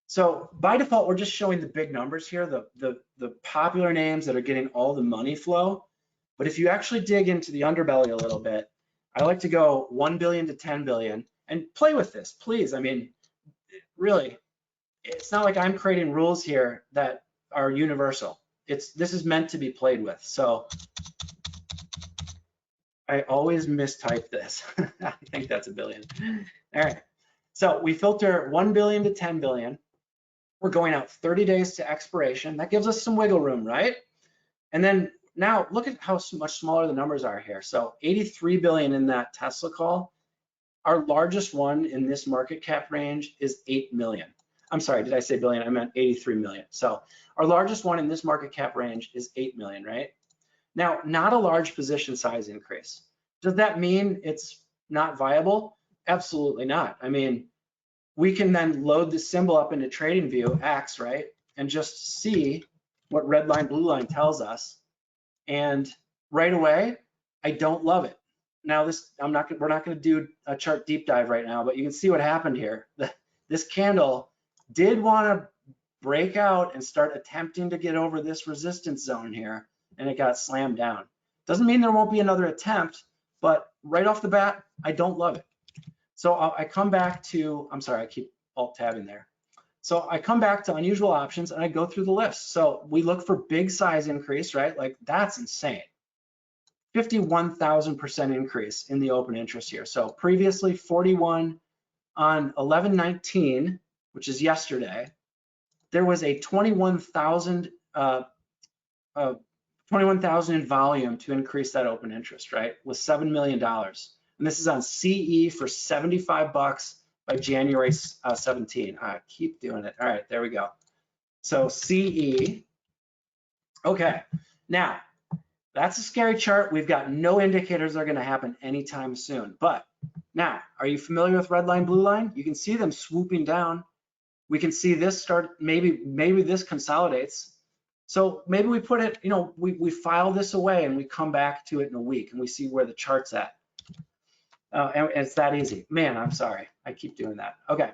So by default, we're just showing the big numbers here, the popular names that are getting all the money flow. But if you actually dig into the underbelly a little bit, I like to go 1 billion to 10 billion and play with this, please. I mean, really, it's not like I'm creating rules here that are universal. This is meant to be played with. So I always mistype this. I think that's a billion. All right. So we filter 1 billion to 10 billion. We're going out 30 days to expiration. That gives us some wiggle room, right? And then now look at how much smaller the numbers are here. So 83 billion in that Tesla call. Our largest one in this market cap range is 8 million. I'm sorry, did I say billion? I meant 83 million. So our largest one in this market cap range is 8 million, right? Now, not a large position size increase. Does that mean it's not viable? Absolutely not. I mean, we can then load the symbol up into TradingView X, right? And just see what red line, blue line tells us. And right away, I don't love it. Now we're not going to do a chart deep dive right now, but you can see what happened here. This candle did want to break out and start attempting to get over this resistance zone here, and it got slammed down. Doesn't mean there won't be another attempt, but right off the bat, I don't love it. So I come back to, I'm sorry, I keep alt tabbing there. So I come back to unusual options and I go through the list. So we look for big size increase, right? Like that's insane. 51,000% increase in the open interest here. So previously 41 on 11/19, which is yesterday, there was a 21,000 in volume to increase that open interest, right? With $7 million. And this is on CE for 75 bucks by January 17. I keep doing it. All right, there we go. So CE. Okay, now that's a scary chart. We've got no indicators that are going to happen anytime soon. But now, are you familiar with red line, blue line? You can see them swooping down. We can see this start, maybe this consolidates. So maybe we put it, you know, we file this away and we come back to it in a week and we see where the chart's at. And it's that easy. Man, I'm sorry. I keep doing that. Okay.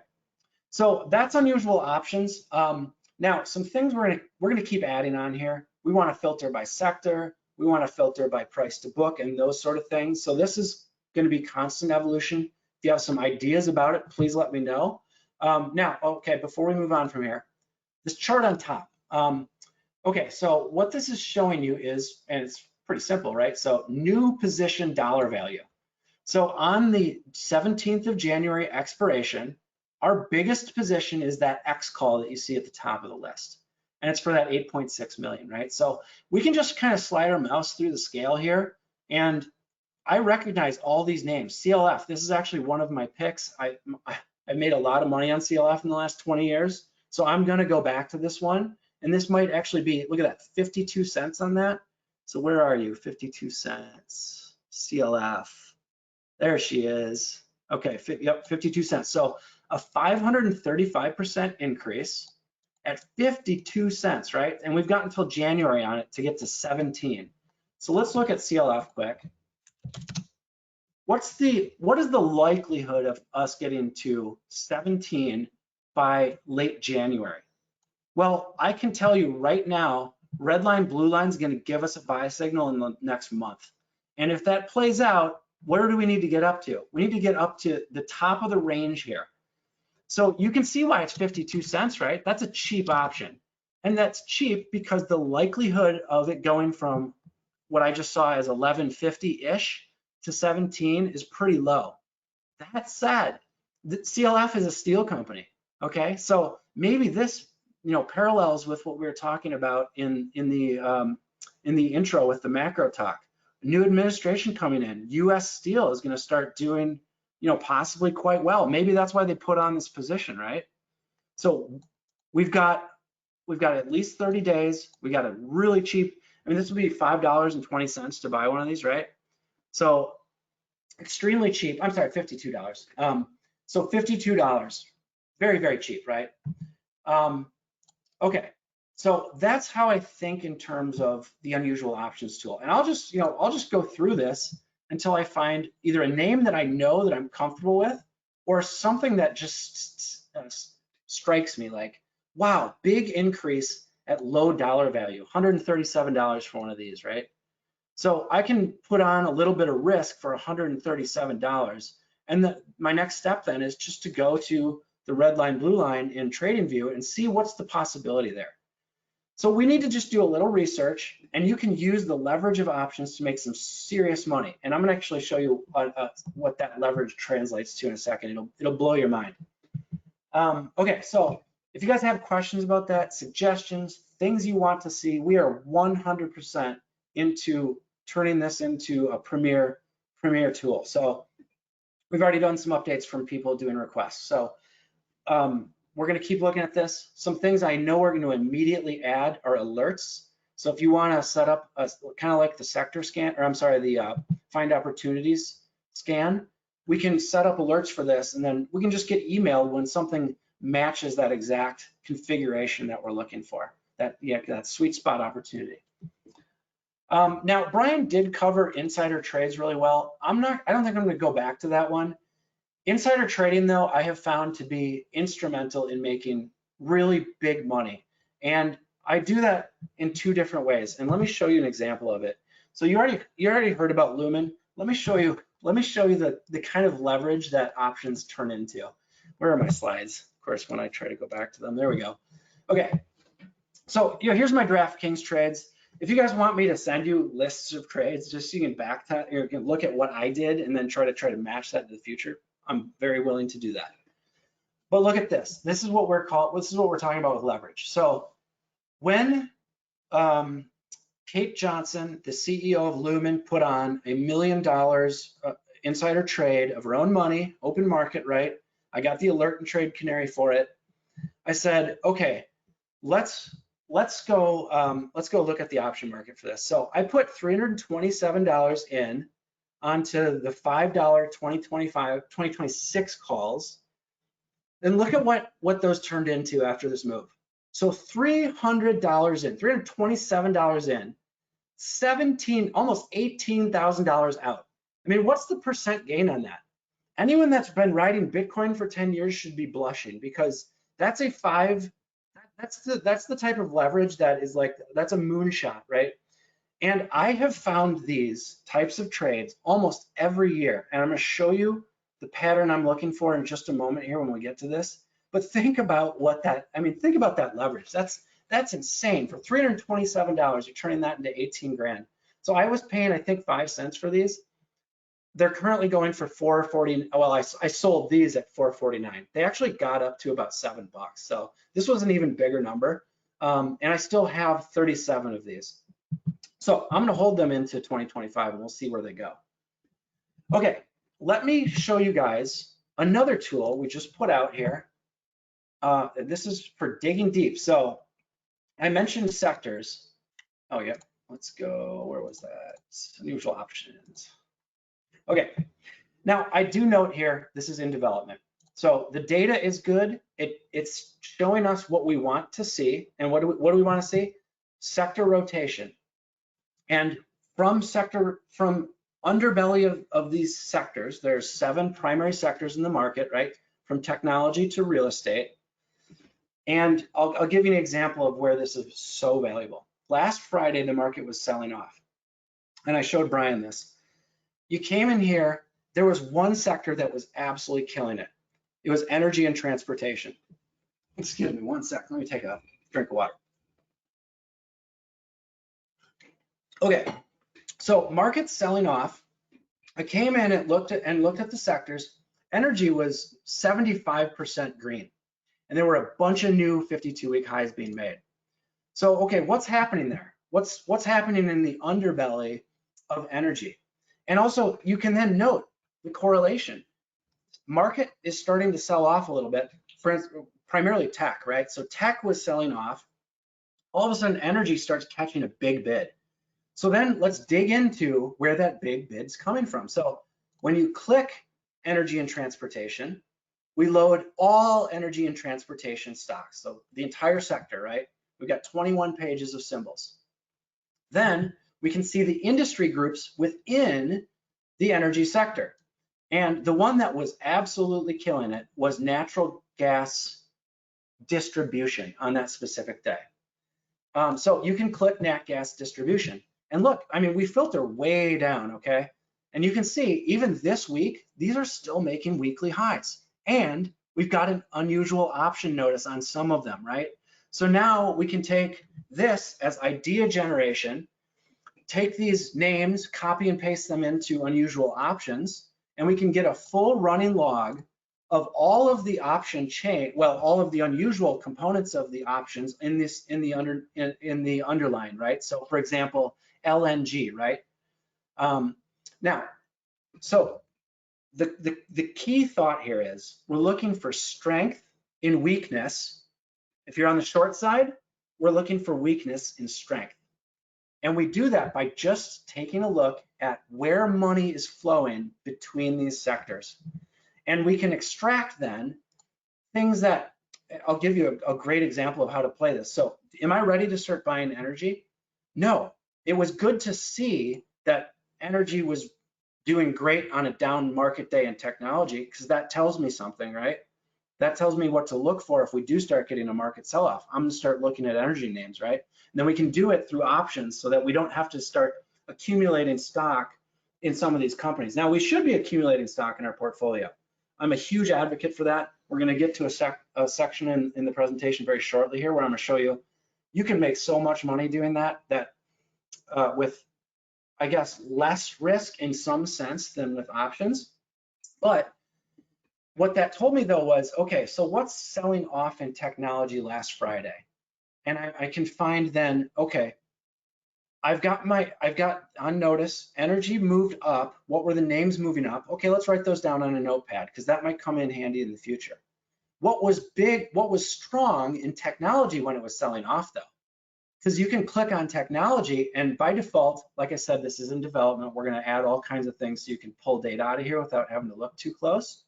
So that's unusual options. Now, some things we're gonna keep adding on here. We want to filter by sector. We want to filter by price to book and those sort of things. So this is going to be constant evolution. If you have some ideas about it, please let me know. Now, okay, before we move on from here, this chart on top. Okay, so what this is showing you is, and it's pretty simple, right? So new position dollar value. So on the 17th of January expiration, our biggest position is that X call that you see at the top of the list. And it's for that 8.6 million, right? So we can just kind of slide our mouse through the scale here. And I recognize all these names. CLF, this is actually one of my picks. I made a lot of money on CLF in the last 20 years. So I'm gonna go back to this one. And this might actually be, look at that, 52 cents on that. So where are you? 52 cents, CLF. There she is. Okay, yep, 52 cents. So a 535% increase at 52 cents, right? And we've got until January on it to get to 17. So let's look at CLF quick. What is the likelihood of us getting to 17 by late January? Well, I can tell you right now, red line, blue line is going to give us a buy signal in the next month. And if that plays out, where do we need to get up to? We need to get up to the top of the range here. So you can see why it's 52 cents, right? That's a cheap option. And that's cheap because the likelihood of it going from what I just saw as 11.50-ish to 17 is pretty low. That said, the CLF is a steel company, okay? So maybe this, you know, parallels with what we were talking about in the intro with the macro talk. New administration coming in, U.S. Steel is going to start doing, you know, possibly quite well. Maybe that's why they put on this position, right? So we've got at least 30 days. We got a really cheap. I mean, this would be $5.20 to buy one of these, right? So extremely cheap. I'm sorry, $52. So $52, very, very cheap, right? Okay, so that's how I think in terms of the unusual options tool. And I'll just go through this until I find either a name that I know that I'm comfortable with or something that just strikes me like, wow, big increase at low dollar value, $137 for one of these, right? So I can put on a little bit of risk for $137. And my next step then is just to go to the red line, blue line in TradingView and see what's the possibility there. So we need to just do a little research, and you can use the leverage of options to make some serious money. And I'm gonna actually show you what that leverage translates to in a second. It'll blow your mind. Okay, so if you guys have questions about that, suggestions, things you want to see, we are 100% into turning this into a premier tool. So we've already done some updates from people doing requests. So we're going to keep looking at this. Some things I know we're going to immediately add are alerts. So if you want to set up kind of like the sector scan, or I'm sorry, the find opportunities scan, we can set up alerts for this, and then we can just get emailed when something matches that exact configuration that we're looking for, that sweet spot opportunity. Now, Brian did cover insider trades really well. I don't think I'm going to go back to that one. Insider trading, though, I have found to be instrumental in making really big money. And I do that in two different ways. And let me show you an example of it. So you already heard about Lumen. Let me show you the kind of leverage that options turn into. Where are my slides? Of course, when I try to go back to them, there we go. Okay, so here's my DraftKings trades. If you guys want me to send you lists of trades, just so you can back that, or you can look at what I did and then try to match that in the future, I'm very willing to do that. But look at this. This is what we're talking about with leverage. So when Kate Johnson, the CEO of Lumen, put on $1 million insider trade of her own money, open market, right? I got the alert and trade Canary for it. I said, okay, let's go look at the option market for this. So I put $327 in onto the $5 2026 calls, and look at what those turned into after this move. So $300 in, $327 in, almost $18,000 out. I mean, what's the percent gain on that? Anyone that's been riding Bitcoin for 10 years should be blushing, because that's the type of leverage that is like, that's a moonshot, right? And I have found these types of trades almost every year. And I'm gonna show you the pattern I'm looking for in just a moment here when we get to this. But think about think about that leverage. That's insane. For $327, you're turning that into 18 grand. So I was paying, I think, 5 cents for these. They're currently going for $4.40. Well, I sold these at $4.49. They actually got up to about $7. So this was an even bigger number. And I still have 37 of these. So I'm gonna hold them into 2025 and we'll see where they go. Okay, let me show you guys another tool we just put out here. This is for digging deep. So I mentioned sectors. Oh yeah, let's go, where was that? Unusual options. Okay, now I do note here, this is in development. So the data is good. It's showing us what we want to see. And what do we want to see? Sector rotation. And from underbelly of these sectors, there's 7 primary sectors in the market, right? From technology to real estate. And I'll give you an example of where this is so valuable. Last Friday, the market was selling off. And I showed Brian this. You came in here, there was one sector that was absolutely killing it. It was energy and transportation. Excuse me, one sec, let me take a drink of water. Okay, so market's selling off. I came in and looked at the sectors. Energy was 75% green, and there were a bunch of new 52-week highs being made. So, okay, what's happening there? What's happening in the underbelly of energy? And also, you can then note the correlation. Market is starting to sell off a little bit, primarily tech, right? So tech was selling off. All of a sudden, energy starts catching a big bid. So then let's dig into where that big bid's coming from. So when you click energy and transportation, we load all energy and transportation stocks. So the entire sector, right? We've got 21 pages of symbols. Then we can see the industry groups within the energy sector. And the one that was absolutely killing it was natural gas distribution on that specific day. So you can click nat gas distribution. And look, I mean, we filter way down, okay? And you can see even this week, these are still making weekly highs. And we've got an unusual option notice on some of them, right? So now we can take this as idea generation, take these names, copy and paste them into unusual options, and we can get a full running log of all of the option chain, well, all of the unusual components of the options in the underline, right? So for example, LNG, right? Now, so the key thought here is we're looking for strength in weakness. If you're on the short side, we're looking for weakness in strength. And we do that by just taking a look at where money is flowing between these sectors. And we can extract then things that, I'll give you a great example of how to play this. So am I ready to start buying energy? No, it was good to see that energy was doing great on a down market day in technology, because that tells me something, right? That tells me what to look for if we do start getting a market sell-off. I'm gonna start looking at energy names, right? And then we can do it through options so that we don't have to start accumulating stock in some of these companies. Now, we should be accumulating stock in our portfolio. I'm a huge advocate for that. We're gonna get to a section in the presentation very shortly here where I'm gonna show you, you can make so much money doing that with, I guess, less risk in some sense than with options. But what that told me though was, okay, so what's selling off in technology last Friday? And I can find then, okay, I've got on notice, energy moved up. What were the names moving up? Okay, let's write those down on a notepad because that might come in handy in the future. What was big, what was strong in technology when it was selling off though? Because you can click on technology and by default, like I said, this is in development. We're gonna add all kinds of things so you can pull data out of here without having to look too close.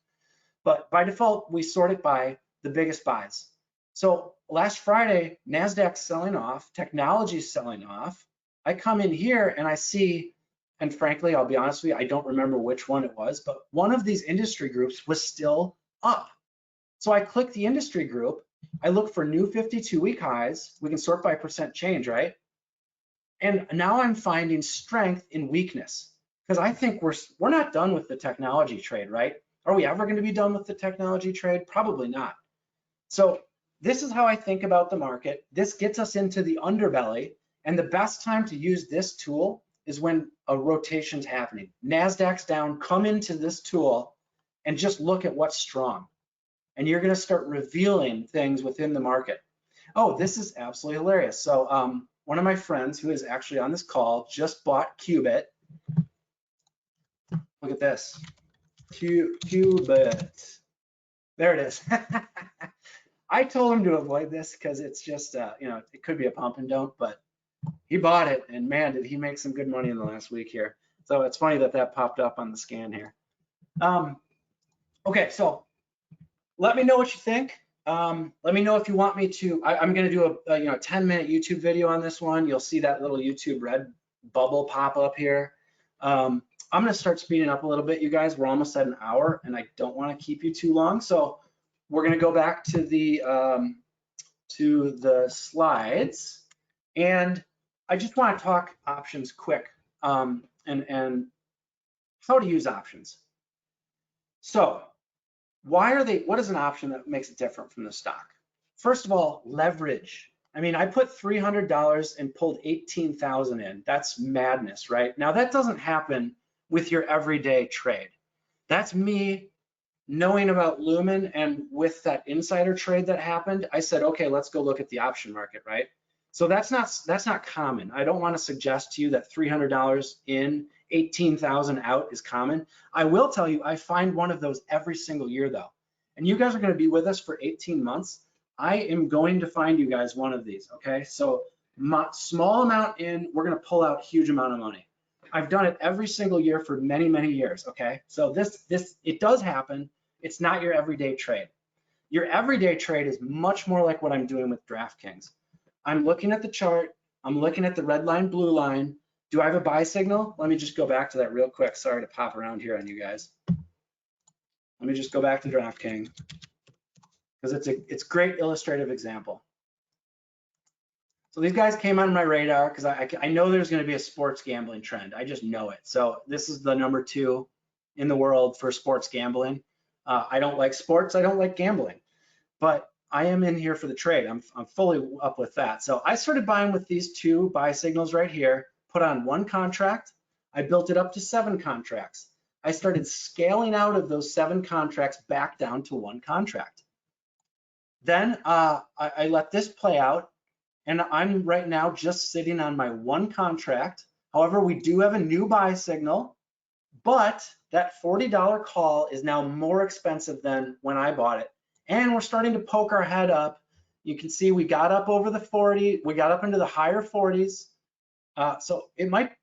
But by default, we sort it by the biggest buys. So last Friday, NASDAQ's selling off, technology's selling off. I come in here and I see, and frankly, I'll be honest with you, I don't remember which one it was, but one of these industry groups was still up. So I click the industry group, I look for new 52-week highs. We can sort by percent change, right? And now I'm finding strength in weakness because I think we're not done with the technology trade, right? Are we ever going to be done with the technology trade? Probably not. So this is how I think about the market. This gets us into the underbelly. And the best time to use this tool is when a rotation's happening. NASDAQ's down, come into this tool and just look at what's strong. And you're going to start revealing things within the market. Oh, this is absolutely hilarious. So one of my friends who is actually on this call just bought Qubit. Look at this. Qubit. There it is. I told him to avoid this because it's just, it could be a pump and dump, but he bought it and man, did he make some good money in the last week here. So it's funny that popped up on the scan here. Okay, so let me know what you think. Let me know if you want me to, I'm gonna do a 10-minute YouTube video on this one. You'll see that little YouTube red bubble pop up here. I'm gonna start speeding up a little bit, you guys. We're almost at an hour and I don't wanna keep you too long. So we're gonna go back to the slides. And I just wanna talk options quick and how to use options. So what is an option that makes it different from the stock? First of all, leverage. I mean, I put $300 and pulled 18,000 in. That's madness, right? Now that doesn't happen with your everyday trade. That's me knowing about Lumen, and with that insider trade that happened, I said, okay, let's go look at the option market, right? So that's not common. I don't want to suggest to you that $300 in, 18,000 out is common. I will tell you, I find one of those every single year though. And you guys are going to be with us for 18 months. I am going to find you guys one of these, okay? So small amount in, we're going to pull out huge amount of money. I've done it every single year for many, many years, okay? So it does happen. It's not your everyday trade. Your everyday trade is much more like what I'm doing with DraftKings. I'm looking at the chart. I'm looking at the red line, blue line. Do I have a buy signal? Let me just go back to that real quick. Sorry to pop around here on you guys. Let me just go back to DraftKings because it's a great illustrative example. So these guys came on my radar because I know there's going to be a sports gambling trend. I just know it. So this is the number 2 in the world for sports gambling. I don't like sports. I don't like gambling, but I am in here for the trade. I'm fully up with that. So I started buying with these 2 buy signals right here, put on 1 contract. I built it up to 7 contracts. I started scaling out of those 7 contracts back down to 1 contract. Then I let this play out. And I'm right now just sitting on my 1 contract. However, we do have a new buy signal, but that $40 call is now more expensive than when I bought it. And we're starting to poke our head up. You can see we got up over the 40, we got up into the higher 40s. So it might,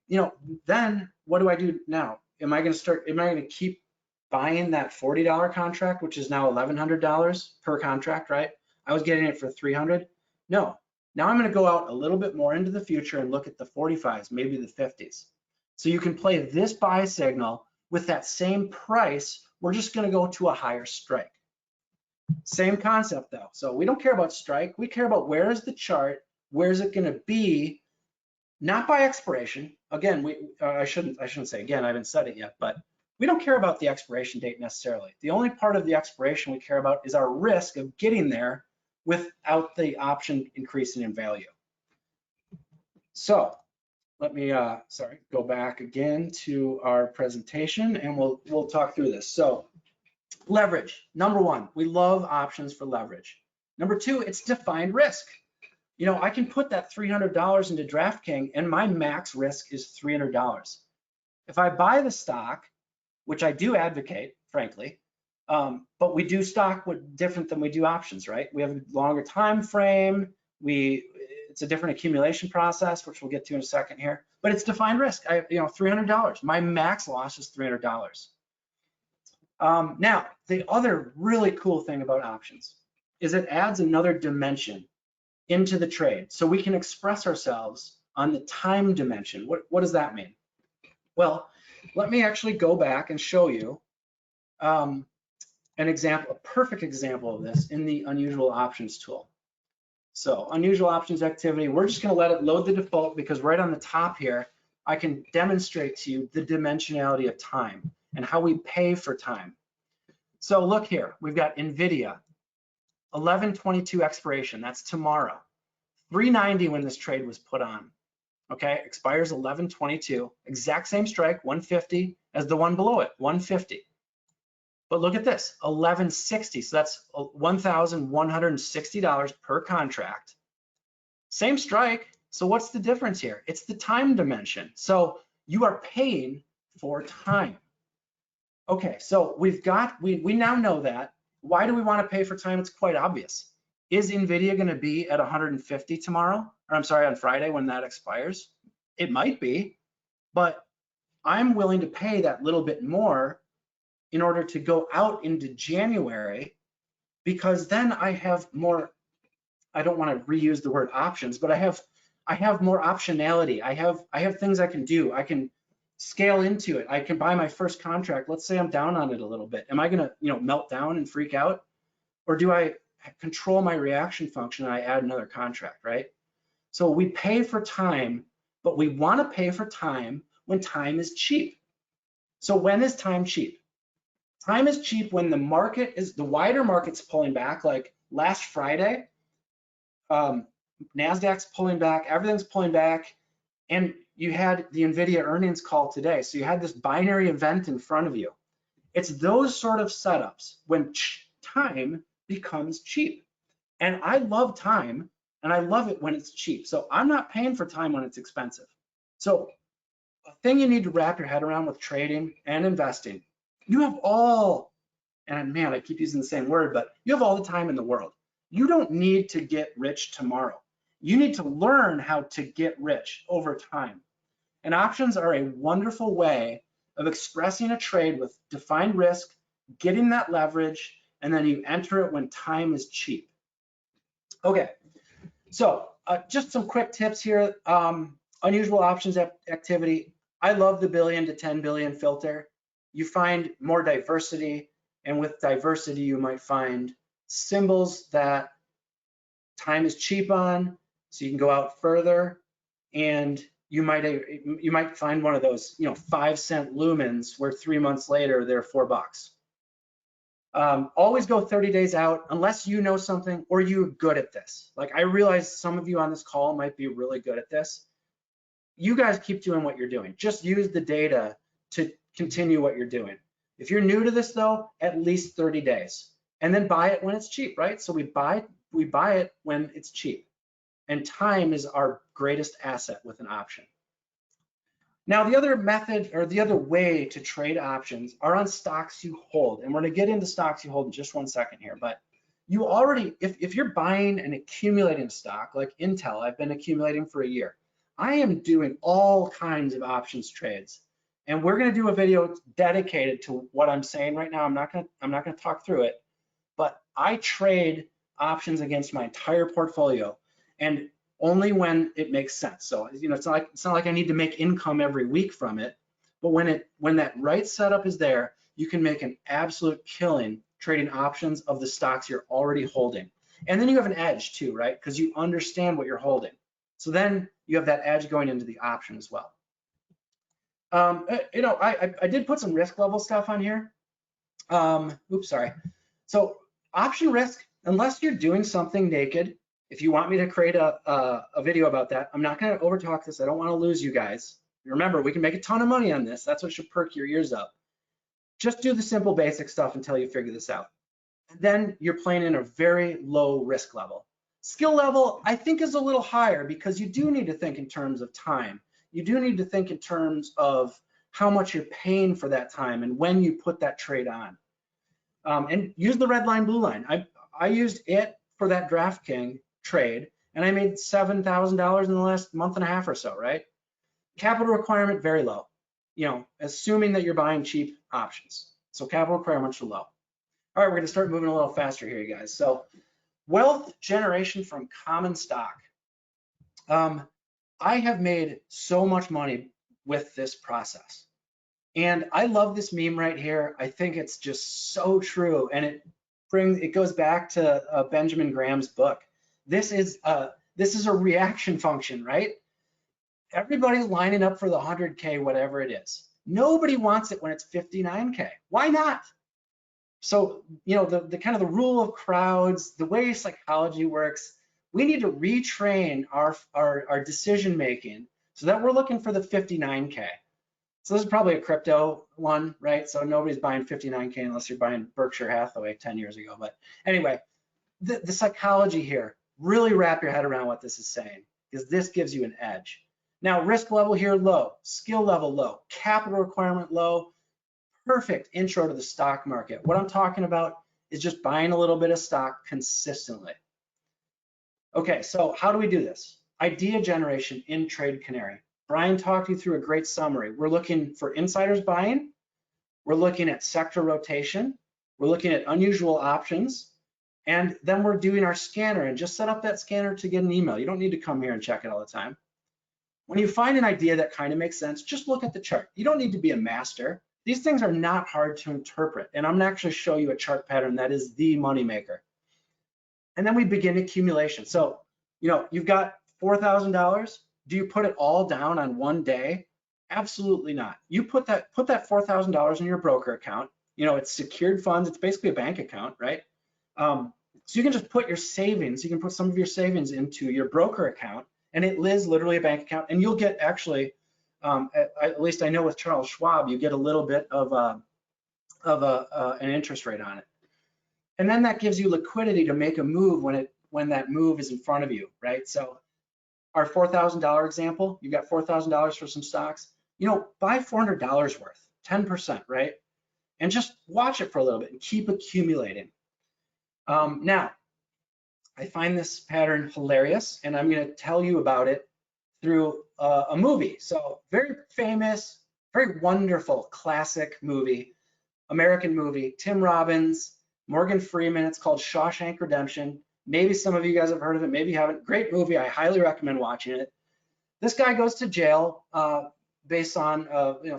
then what do I do now? Am I gonna keep buying that $40 contract, which is now $1,100 per contract, right? I was getting it for $300. No. Now I'm going to go out a little bit more into the future and look at the 45s, maybe the 50s. So you can play this buy signal with that same price. We're just going to go to a higher strike. Same concept though. So we don't care about strike. We care about where is the chart, where is it going to be, not by expiration. Again, I shouldn't say again, I haven't said it yet, but we don't care about the expiration date necessarily. The only part of the expiration we care about is our risk of getting there without the option increasing in value. So let me go back again to our presentation and we'll talk through this. So leverage, number one, we love options for leverage. Number two, it's defined risk. You know, I can put that $300 into DraftKings and my max risk is $300. If I buy the stock, which I do advocate, frankly, but we do stock different than we do options, right? We have a longer time frame. It's a different accumulation process, which we'll get to in a second here. But it's defined risk. $300. My max loss is $300. Now, the other really cool thing about options is it adds another dimension into the trade, so we can express ourselves on the time dimension. What does that mean? Well, let me actually go back and show you an example, a perfect example of this in the unusual options tool. So unusual options activity, we're just going to let it load the default because right on the top here, I can demonstrate to you the dimensionality of time and how we pay for time. So look here, we've got NVIDIA, 11/22 expiration, that's tomorrow. 390 when this trade was put on. Okay, expires 11/22, exact same strike, 150 as the one below it, 150. But look at this, 1160, so that's $1,160 per contract. Same strike, so what's the difference here? It's the time dimension. So you are paying for time. Okay, so we now know that. Why do we want to pay for time? It's quite obvious. Is NVIDIA going to be at 150 tomorrow? Or I'm sorry, on Friday when that expires? It might be, but I'm willing to pay that little bit more in order to go out into January, because then I have more, I don't want to reuse the word options, but I have more optionality. I have things I can do. I can scale into it. I can buy my first contract. Let's say I'm down on it a little bit. Am I going to, melt down and freak out? Or do I control my reaction function and I add another contract, right? So we pay for time, but we want to pay for time when time is cheap. So when is time cheap? Time is cheap when the wider market's pulling back, like last Friday, NASDAQ's pulling back, everything's pulling back, and you had the NVIDIA earnings call today. So you had this binary event in front of you. It's those sort of setups when time becomes cheap. And I love time, and I love it when it's cheap. So I'm not paying for time when it's expensive. So a thing you need to wrap your head around with trading and investing, you have and man, I keep using the same word, but you have all the time in the world. You don't need to get rich tomorrow. You need to learn how to get rich over time. And options are a wonderful way of expressing a trade with defined risk, getting that leverage, and then you enter it when time is cheap. Okay, so just some quick tips here. Unusual options activity. I love the billion to 10 billion filter. You find more diversity, and with diversity, you might find symbols that time is cheap on, so you can go out further, and you might find one of those 5-cent lumens where 3 months later they're $4. Always go 30 days out unless you know something or you're good at this. Like I realize some of you on this call might be really good at this. You guys keep doing what you're doing. Just use the data to continue what you're doing. If you're new to this though, at least 30 days, and then buy it when it's cheap, right? So we buy it when it's cheap, and time is our greatest asset with an option. Now, the other method or the other way to trade options are on stocks you hold, and we're going to get into stocks you hold in just 1 second here. But you already, if you're buying and accumulating stock like Intel, I've been accumulating for a year. I am doing all kinds of options trades. And we're going to do a video dedicated to what I'm saying right now. I'm not going to talk through it, but I trade options against my entire portfolio, and only when it makes sense. So it's not like I need to make income every week from it, but when that right setup is there, you can make an absolute killing trading options of the stocks you're already holding. And then you have an edge too, right? Because you understand what you're holding. So then you have that edge going into the option as well. I did put some risk level stuff on here. Oops, sorry. So option risk, unless you're doing something naked, if you want me to create a video about that, I'm not going to overtalk this. I don't want to lose you guys. Remember, we can make a ton of money on this. That's what should perk your ears up. Just do the simple basic stuff until you figure this out. And then you're playing in a very low risk level. Skill level, I think, is a little higher because you do need to think in terms of time. You do need to think in terms of how much you're paying for that time and when you put that trade on. And use the red line, blue line. I used it for that DraftKings trade, and I made $7,000 in the last month and a half or so, right? Capital requirement, very low, assuming that you're buying cheap options. So capital requirements are low. All right, we're gonna start moving a little faster here, you guys. So wealth generation from common stock. I have made so much money with this process. And I love this meme right here. I think it's just so true. And it goes back to Benjamin Graham's book. This is a reaction function, right? Everybody's lining up for the 100K, whatever it is. Nobody wants it when it's 59K. Why not? So, the kind of the rule of crowds, the way psychology works, we need to retrain our decision making so that we're looking for the 59K. So this is probably a crypto one, right? So nobody's buying 59K unless you're buying Berkshire Hathaway 10 years ago. But anyway, the psychology here, really wrap your head around what this is saying, because this gives you an edge. Now, risk level here, low, skill level low, capital requirement low, perfect intro to the stock market. What I'm talking about is just buying a little bit of stock consistently. Okay, so how do we do this? Idea generation in Trade Canary. Brian talked you through a great summary. We're looking for insiders buying. We're looking at sector rotation. We're looking at unusual options. And then we're doing our scanner, and just set up that scanner to get an email. You don't need to come here and check it all the time. When you find an idea that kind of makes sense, just look at the chart. You don't need to be a master. These things are not hard to interpret. And I'm gonna actually show you a chart pattern that is the moneymaker. And then we begin accumulation. So, you've got $4,000. Do you put it all down on one day? Absolutely not. You put that $4,000 in your broker account. It's secured funds. It's basically a bank account, right? So you can just put your savings. You can put some of your savings into your broker account, and it is literally a bank account. And you'll get actually, at least I know with Charles Schwab, you get a little bit of an interest rate on it. And then that gives you liquidity to make a move when that move is in front of you, right? So our $4,000 example, you got $4,000 for some stocks, buy $400 worth, 10%, right? And just watch it for a little bit and keep accumulating. Now, I find this pattern hilarious, and I'm gonna tell you about it through a movie. So very famous, very wonderful, classic movie, American movie, Tim Robbins, Morgan Freeman. It's called Shawshank Redemption. Maybe some of you guys have heard of it, maybe you haven't. Great movie, I highly recommend watching it. This guy goes to jail based on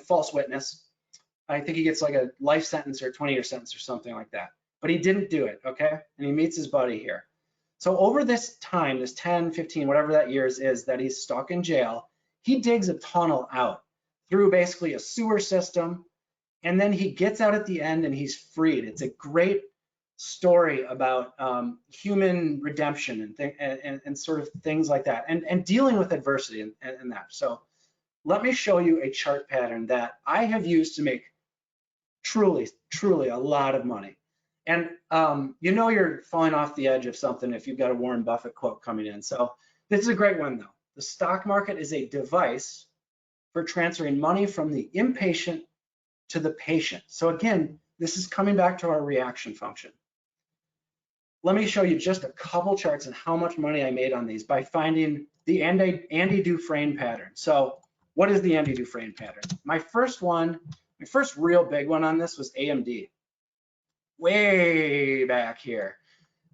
false witness. I think he gets like a life sentence or a 20-year sentence or something like that. But he didn't do it, okay? And he meets his buddy here. So over this time, this 10, 15, whatever that years is that he's stuck in jail, he digs a tunnel out through basically a sewer system, and then he gets out at the end and he's freed. It's a great story about human redemption and sort of things like that, and dealing with adversity and that. So let me show you a chart pattern that I have used to make truly a lot of money. And you're falling off the edge of something if you've got a Warren Buffett quote coming in. So this is a great one though. The stock market is a device for transferring money from the impatient to the patient. So again, this is coming back to our reaction function. Let me show you just a couple charts and how much money I made on these by finding the Andy Dufresne pattern. So what is the Andy Dufresne pattern? My first real big one on this was AMD. Way back here.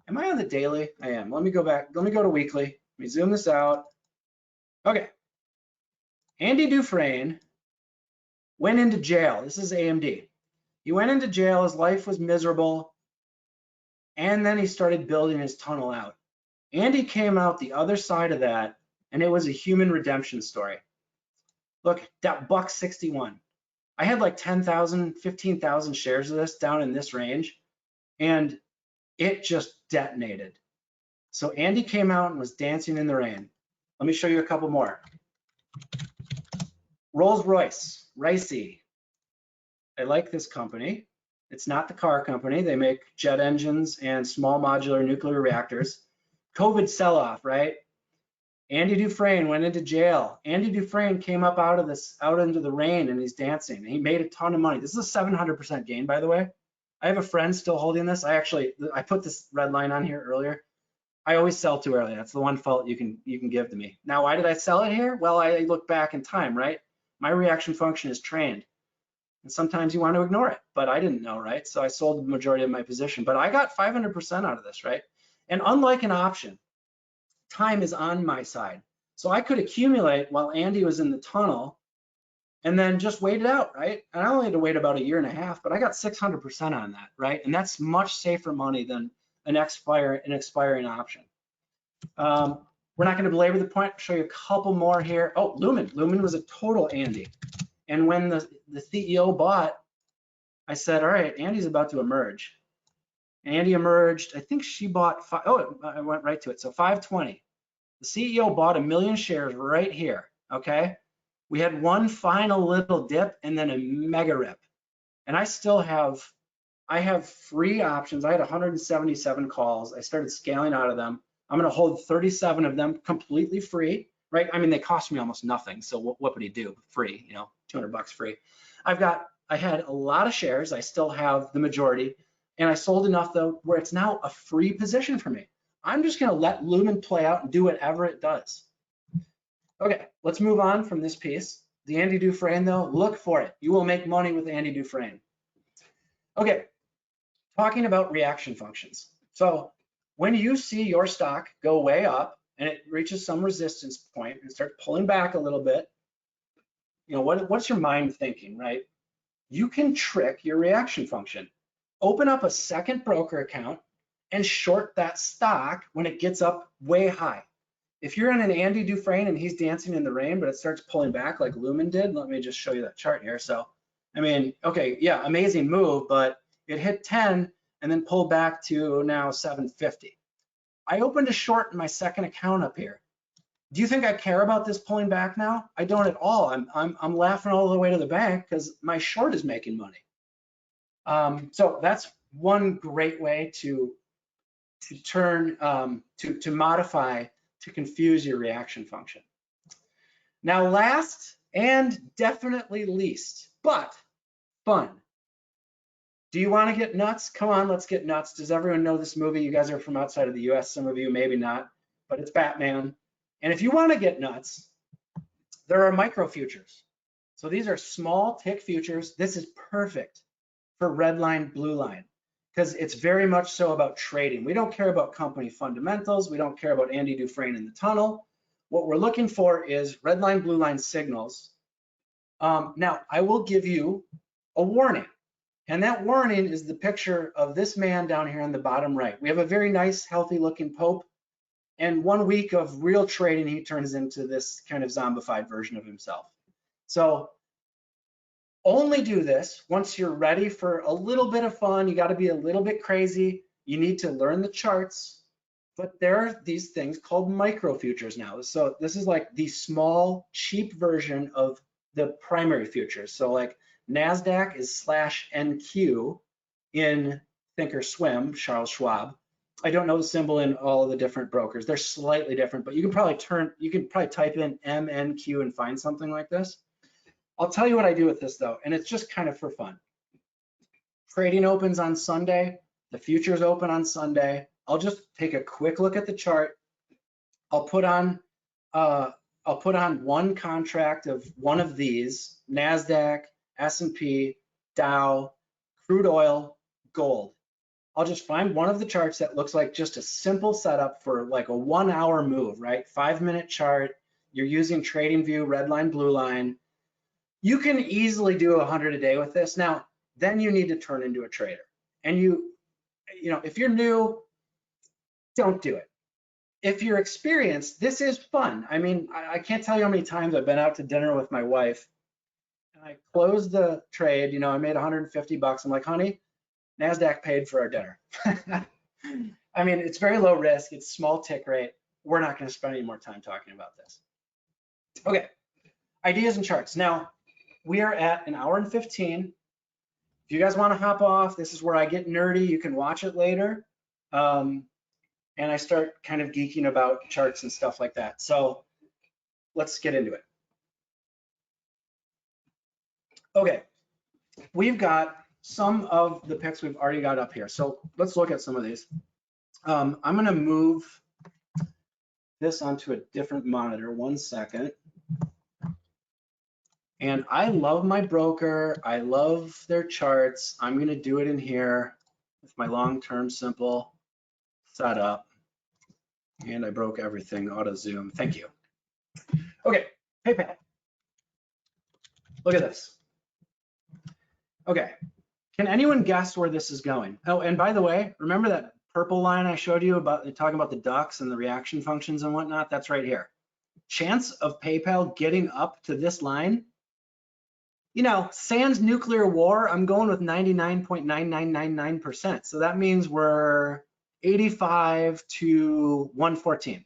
Am I on the daily? I am. Let me go back. Let me go to weekly. Let me zoom this out. Okay. Andy Dufresne went into jail. This is AMD. He went into jail. His life was miserable. And then he started building his tunnel out. Andy came out the other side of that, and it was a human redemption story. Look, that $1.61. I had like 10,000, 15,000 shares of this down in this range, and it just detonated. So Andy came out and was dancing in the rain. Let me show you a couple more. Rolls-Royce, Ricey. I like this company. It's not the car company. They make jet engines and small modular nuclear reactors. COVID sell-off, right? Andy Dufresne went into jail. Andy Dufresne came up out into the rain, and he's dancing. He made a ton of money. This is a 700% gain, by the way. I have a friend still holding this. I put this red line on here earlier. I always sell too early. That's the one fault you can give to me. Now, why did I sell it here? Well, I look back in time, right? My reaction function is trained. And sometimes you want to ignore it, but I didn't know, right? So I sold the majority of my position, but I got 500% out of this, right? And unlike an option, time is on my side. So I could accumulate while Andy was in the tunnel and then just wait it out, right? And I only had to wait about 1.5 years, but I got 600% on that, right? And that's much safer money than an expiring option. We're not going to belabor the point. I'll show you a couple more here. Oh, Lumen. Lumen was a total Andy. And when the CEO bought, I said, all right, Andy's about to emerge. Andy emerged. I think she bought I went right to it. So 520. The CEO bought 1 million shares right here, okay? We had one final little dip and then a mega rip. And I have free options. I had 177 calls. I started scaling out of them. I'm gonna hold 37 of them completely free, right? I mean, they cost me almost nothing. So what would he do? Free, you know, $200 free. I had a lot of shares. I still have the majority. And I sold enough though, where it's now a free position for me. I'm just gonna let Lumen play out and do whatever it does. Okay, let's move on from this piece. The Andy Dufresne though, look for it. You will make money with Andy Dufresne. Okay, talking about reaction functions. So when you see your stock go way up and it reaches some resistance point and starts pulling back a little bit, you know, what's your mind thinking, right? You can trick your reaction function. Open up a second broker account and short that stock when it gets up way high. If you're in an Andy Dufresne and he's dancing in the rain, but it starts pulling back like Lumen did, let me just show you that chart here. So, I mean, okay, yeah, amazing move, but it hit 10 and then pulled back to now 750. I opened a short in my second account up here. Do you think I care about this pulling back now? I don't at all. I'm laughing all the way to the bank because my short is making money. So that's one great way to turn to modify, to confuse your reaction function. Now, last and definitely least, but fun. Do you want to get nuts? Come on, let's get nuts. Does everyone know this movie? You guys are from outside of the US, some of you maybe not, but it's Batman. And if you want to get nuts, there are micro futures. So these are small tick futures. This is perfect for red line, blue line, because it's very much so about trading. We don't care about company fundamentals. We don't care about Andy Dufresne in the tunnel. What we're looking for is red line, blue line signals. Now, I will give you a warning. And that warning is the picture of this man down here on the bottom right. We have a very nice, healthy looking Pope. And 1 week of real trading, he turns into this kind of zombified version of himself. So only do this once you're ready for a little bit of fun. You got to be a little bit crazy. You need to learn the charts. But there are these things called micro futures now. So this is like the small, cheap version of the primary futures. So like NASDAQ is /NQ in Thinkorswim, Charles Schwab. I don't know the symbol in all of the different brokers. They're slightly different, but you can probably type in MNQ and find something like this. I'll tell you what I do with this though, and it's just kind of for fun. Trading opens on Sunday, the futures open on Sunday. I'll just take a quick look at the chart. I'll put on one contract of one of these, NASDAQ, S&P, Dow, crude oil, gold. I'll just find one of the charts that looks like just a simple setup for like a 1 hour move, right? 5-minute chart. You're using TradingView, red line, blue line. You can easily do 100 a day with this. Now, then you need to turn into a trader. And if you're new, don't do it. If you're experienced, this is fun. I mean, I can't tell you how many times I've been out to dinner with my wife and I closed the trade, I made 150 bucks. I'm like, honey, NASDAQ paid for our dinner. I mean, it's very low risk. It's small tick rate. We're not going to spend any more time talking about this. Okay, ideas and charts. Now, we are at 1 hour and 15. If you guys want to hop off, this is where I get nerdy. You can watch it later. And I start kind of geeking about charts and stuff like that. So let's get into it. Okay, we've got some of the picks we've already got up here. So let's look at some of these. I'm going to move this onto a different monitor. 1 second. And I love my broker. I love their charts. I'm going to do it in here with my long-term simple setup. And I broke everything. Auto zoom. Thank you. Okay, PayPal. Look at this. Okay, can anyone guess where this is going? Oh, and by the way, remember that purple line I showed you about talking about the ducks and the reaction functions and whatnot? That's right here. Chance of PayPal getting up to this line? Sans nuclear war, I'm going with 99.9999%. So that means we're 85 to 114.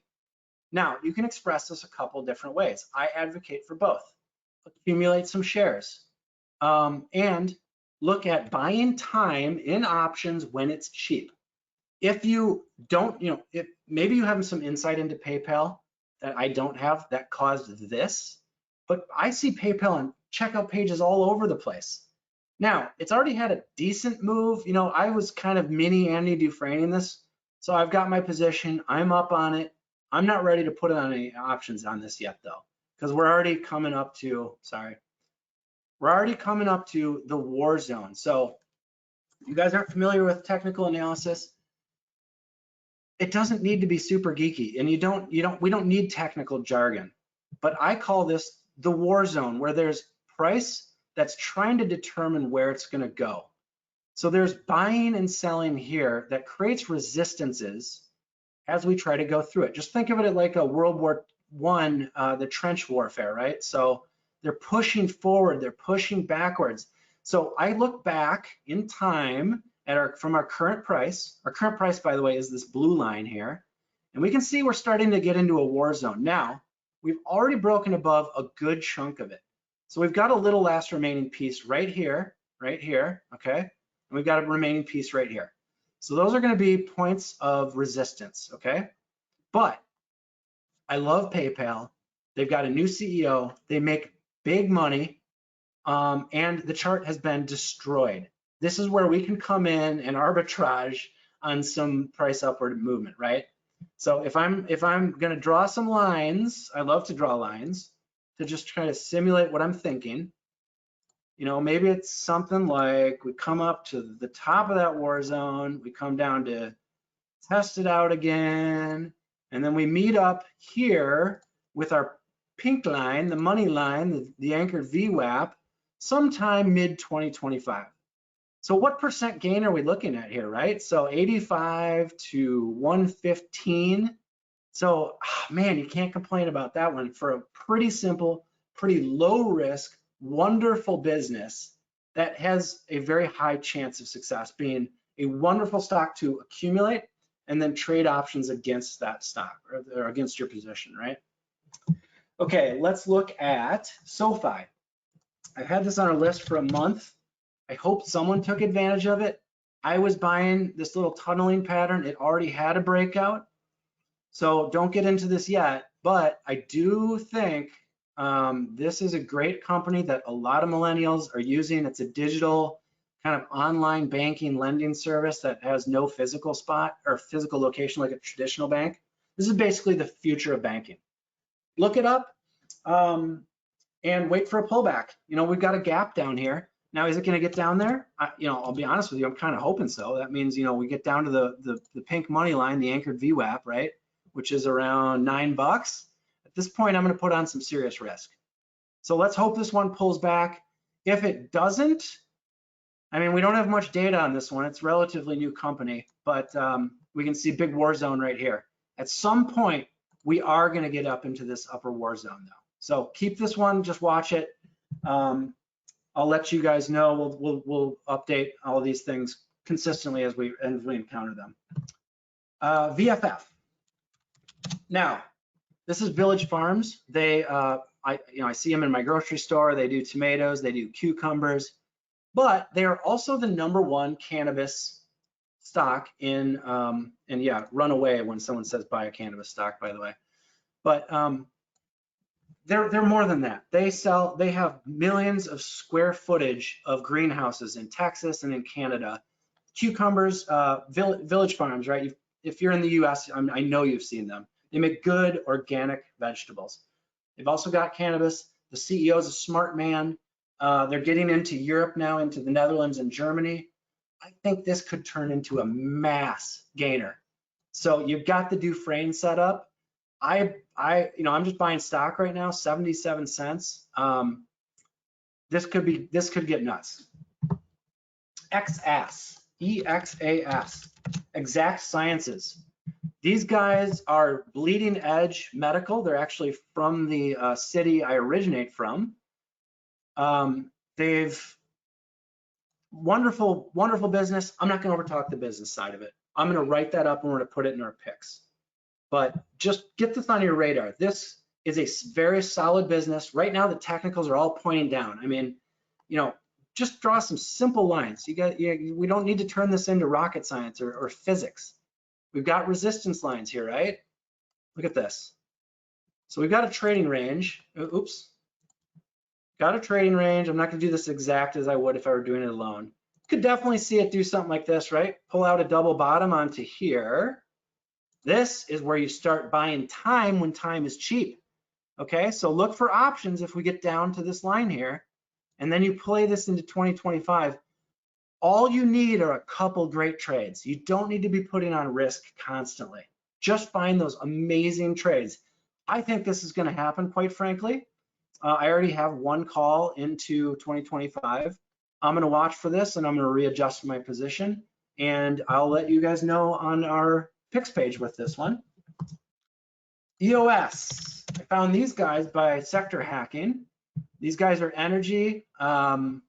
Now, you can express this a couple different ways. I advocate for both. Accumulate some shares and look at buying time in options when it's cheap. If you don't, if maybe you have some insight into PayPal that I don't have that caused this, but I see PayPal on checkout pages all over the place. Now, it's already had a decent move. I was kind of mini Andy Dufresne this. So I've got my position. I'm up on it. I'm not ready to put on any options on this yet, though, because we're already coming up to, the war zone. So if you guys aren't familiar with technical analysis, it doesn't need to be super geeky, and we don't need technical jargon. But I call this the war zone, where there's price that's trying to determine where it's going to go. So there's buying and selling here that creates resistances as we try to go through it. Just think of it like a World War I, the trench warfare, right? So they're pushing forward, they're pushing backwards. So I look back in time at from our current price. Our current price, by the way, is this blue line here. And we can see we're starting to get into a war zone. Now, we've already broken above a good chunk of it. So we've got a little last remaining piece right here, okay? And we've got a remaining piece right here. So those are going to be points of resistance, okay? But I love PayPal. They've got a new CEO. They make big money, and the chart has been destroyed. This is where we can come in and arbitrage on some price upward movement, right? So if I'm going to draw some lines, I love to draw lines to just try to simulate what I'm thinking. Maybe it's something like we come up to the top of that war zone, we come down to test it out again, and then we meet up here with our pink line, the money line, the anchored VWAP, sometime mid-2025. So what percent gain are we looking at here, right? So 85 to 115. So, man, you can't complain about that one for a pretty simple, pretty low risk, wonderful business that has a very high chance of success, being a wonderful stock to accumulate and then trade options against that stock or against your position, right? Okay, let's look at SoFi. I've had this on our list for a month. I hope someone took advantage of it. I was buying this little tunneling pattern. It already had a breakout. So don't get into this yet, but I do think this is a great company that a lot of millennials are using. It's a digital kind of online banking lending service that has no physical spot or physical location like a traditional bank. This is basically the future of banking. Look it up and wait for a pullback. We've got a gap down here. Now, is it going to get down there? I'll be honest with you, I'm kind of hoping so. That means, we get down to the pink money line, the anchored VWAP, right? Which is around $9. At this point, I'm going to put on some serious risk. So let's hope this one pulls back. If it doesn't, we don't have much data on this one. It's a relatively new company, but we can see big war zone right here. At some point, we are going to get up into this upper war zone though. So keep this one, just watch it. I'll let you guys know. We'll update all of these things consistently as we encounter them. VFF. Now, this is Village Farms. They, I see them in my grocery store. They do tomatoes, they do cucumbers, but they are also the #1 cannabis stock in, and yeah, run away when someone says buy a cannabis stock, by the way. But they're more than that. They have millions of square footage of greenhouses in Texas and in Canada. Cucumbers, Village Farms, right? If you're in the US, I know you've seen them. They make good organic vegetables. They've also got cannabis. The CEO is a smart man. They're getting into Europe now, into the Netherlands and Germany. I think this could turn into a mass gainer. So you've got the Dufresne set up. I'm just buying stock right now, 77 cents. This could get nuts. XAS, EXAS, Exact Sciences. These guys are bleeding edge medical. They're actually from the city I originate from. They've wonderful business. I'm not going to overtalk the business side of it. I'm going to write that up and we're going to put it in our picks. But just get this on your radar. This is a very solid business. Right now, the technicals are all pointing down. I mean, just draw some simple lines. We don't need to turn this into rocket science or physics. We've got resistance lines here, right? Look at this. So we've got a trading range. Oops. Got a trading range. I'm not going to do this exact as I would if I were doing it alone. Could definitely see it do something like this, right? Pull out a double bottom onto here. This is where you start buying time when time is cheap. Okay, so look for options if we get down to this line here, and then you play this into 2025. All you need are a couple great trades. You don't need to be putting on risk constantly. Just find those amazing trades. I think this is going to happen, quite frankly. I already have one call into 2025. I'm going to watch for this and I'm going to readjust my position, and I'll let you guys know on our picks page with this one. EOS. I found these guys by sector hacking. These guys are energy. They're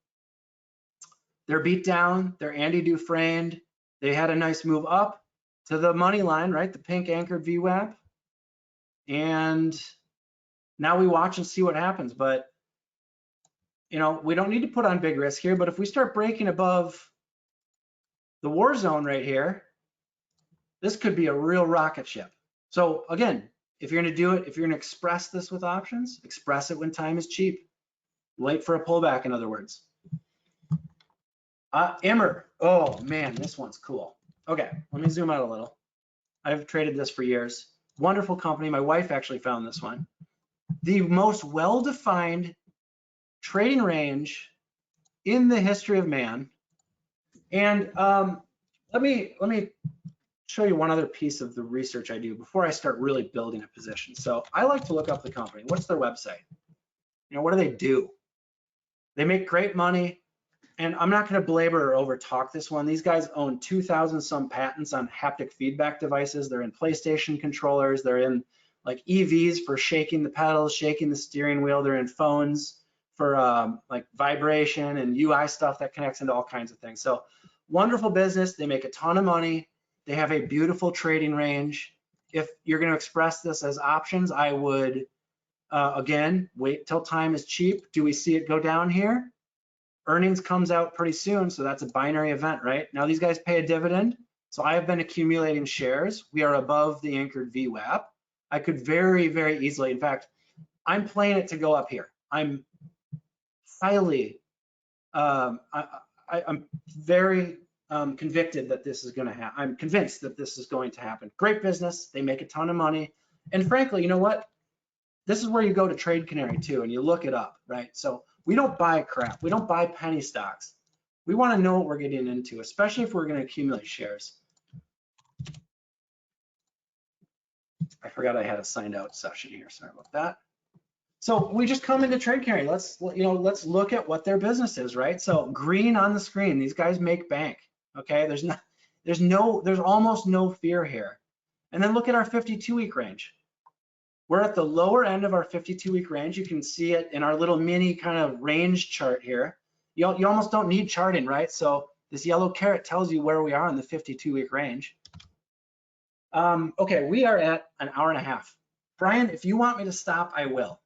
beat down. They're Andy Dufresne. They had a nice move up to the money line, right? The pink anchored VWAP. And now we watch and see what happens. But, we don't need to put on big risk here. But if we start breaking above the war zone right here, this could be a real rocket ship. So again, if you're going to do it, if you're going to express this with options, express it when time is cheap. Wait for a pullback, in other words. Immer. Oh man, this one's cool. Okay, let me zoom out a little. I've traded this for years. Wonderful company. My wife actually found this one. The most well-defined trading range in the history of man. And let me show you one other piece of the research I do before I start really building a position. So I like to look up the company. What's their website? What do they do? They make great money. And I'm not going to belabor or over talk this one. These guys own 2,000 some patents on haptic feedback devices. They're in PlayStation controllers. They're in like EVs for shaking the pedals, shaking the steering wheel. They're in phones for like vibration and UI stuff that connects into all kinds of things. So wonderful business. They make a ton of money. They have a beautiful trading range. If you're going to express this as options, I would, again, wait till time is cheap. Do we see it go down here? Earnings comes out pretty soon, so that's a binary event, right? Now these guys pay a dividend, so I have been accumulating shares. We are above the anchored VWAP. I could very, very easily, in fact, I'm playing it to go up here. I'm highly, I'm very convicted that this is going to happen. I'm convinced that this is going to happen. Great business, they make a ton of money, and frankly, you know what? This is where you go to Trade Canary too, and you look it up, right? So we don't buy crap. We don't buy penny stocks. We want to know what we're getting into, especially if we're going to accumulate shares. I forgot I had a signed out session here. Sorry about that. So we just come into Trade Canary. Let's look at what their business is, right? So green on the screen. These guys make bank. Okay, There's almost no fear here. And then look at our 52-week range. We're at the lower end of our 52-week range. You can see it in our little mini kind of range chart here. You almost don't need charting, right? So this yellow caret tells you where we are in the 52-week range. Okay, we are at an hour and a half. Brian, if you want me to stop, I will.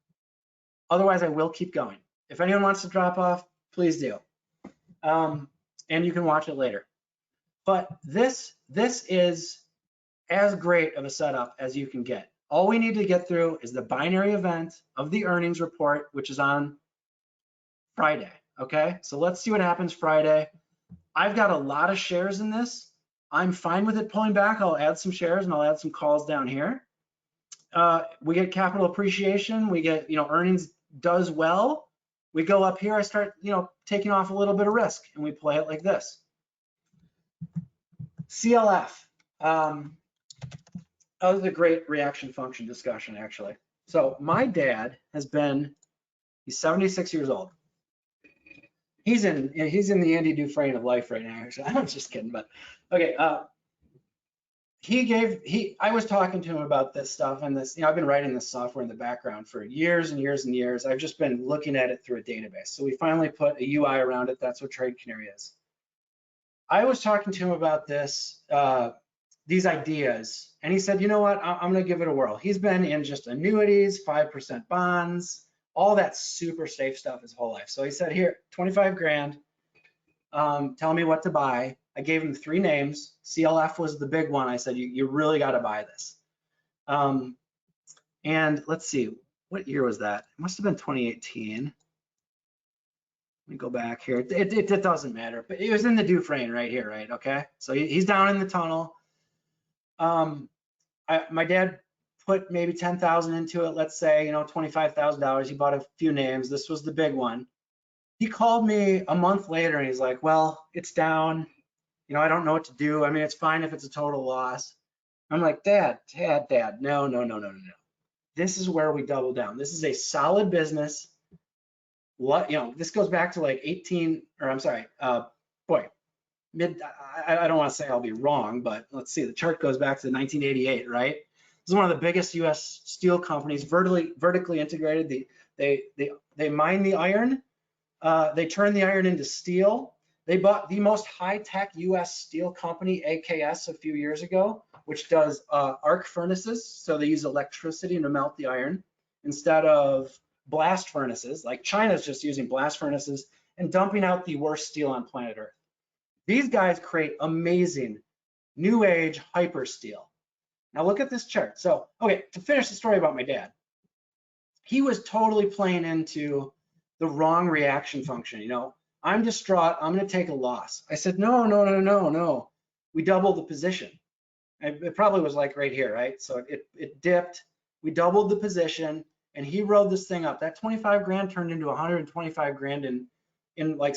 Otherwise, I will keep going. If anyone wants to drop off, please do. And you can watch it later. But this is as great of a setup as you can get. All we need to get through is the binary event of the earnings report, which is on Friday, okay? So let's see what happens Friday. I've got a lot of shares in this. I'm fine with it pulling back. I'll add some shares and I'll add some calls down here. We get capital appreciation. We get, earnings does well. We go up here. I start, taking off a little bit of risk and we play it like this. CLF. That was a great reaction function discussion, actually. So my dad he's 76 years old. He's in the Andy Dufresne of life right now. Actually, I'm just kidding, but okay. I was talking to him about this stuff and this, I've been writing this software in the background for years and years and years. I've just been looking at it through a database. So we finally put a UI around it. That's what Trade Canary is. I was talking to him about these ideas, and he said, you know what, I'm gonna give it a whirl. He's been in just annuities, 5% bonds, all that super safe stuff his whole life. So he said, here, 25 grand, tell me what to buy. I gave him 3 names. CLF was the big one. I said, you really got to buy this. And let's see, what year was that? It must have been 2018. Let me go back here. It doesn't matter, but it was in the Dufresne right here, right? Okay, so he's down in the tunnel. My dad put maybe 10,000 into it. Let's say, $25,000. He bought a few names. This was the big one. He called me a month later and he's like, well, it's down. I don't know what to do. I mean, it's fine if it's a total loss. I'm like, Dad, no. This is where we double down. This is a solid business. This goes back to like I don't want to say I'll be wrong, but let's see, the chart goes back to 1988, right? This is one of the biggest US steel companies, vertically integrated. They mine the iron, they turn the iron into steel. They bought the most high-tech US steel company, AKS, a few years ago, which does arc furnaces. So they use electricity to melt the iron instead of blast furnaces. Like China's just using blast furnaces and dumping out the worst steel on planet Earth. These guys create amazing new age hyper steel. Now look at this chart. So, okay, to finish the story about my dad, he was totally playing into the wrong reaction function. I'm distraught, I'm gonna take a loss. I said, no. We doubled the position. It probably was like right here, right? So it dipped, we doubled the position, and he rode this thing up. That 25 grand turned into 125 grand in like,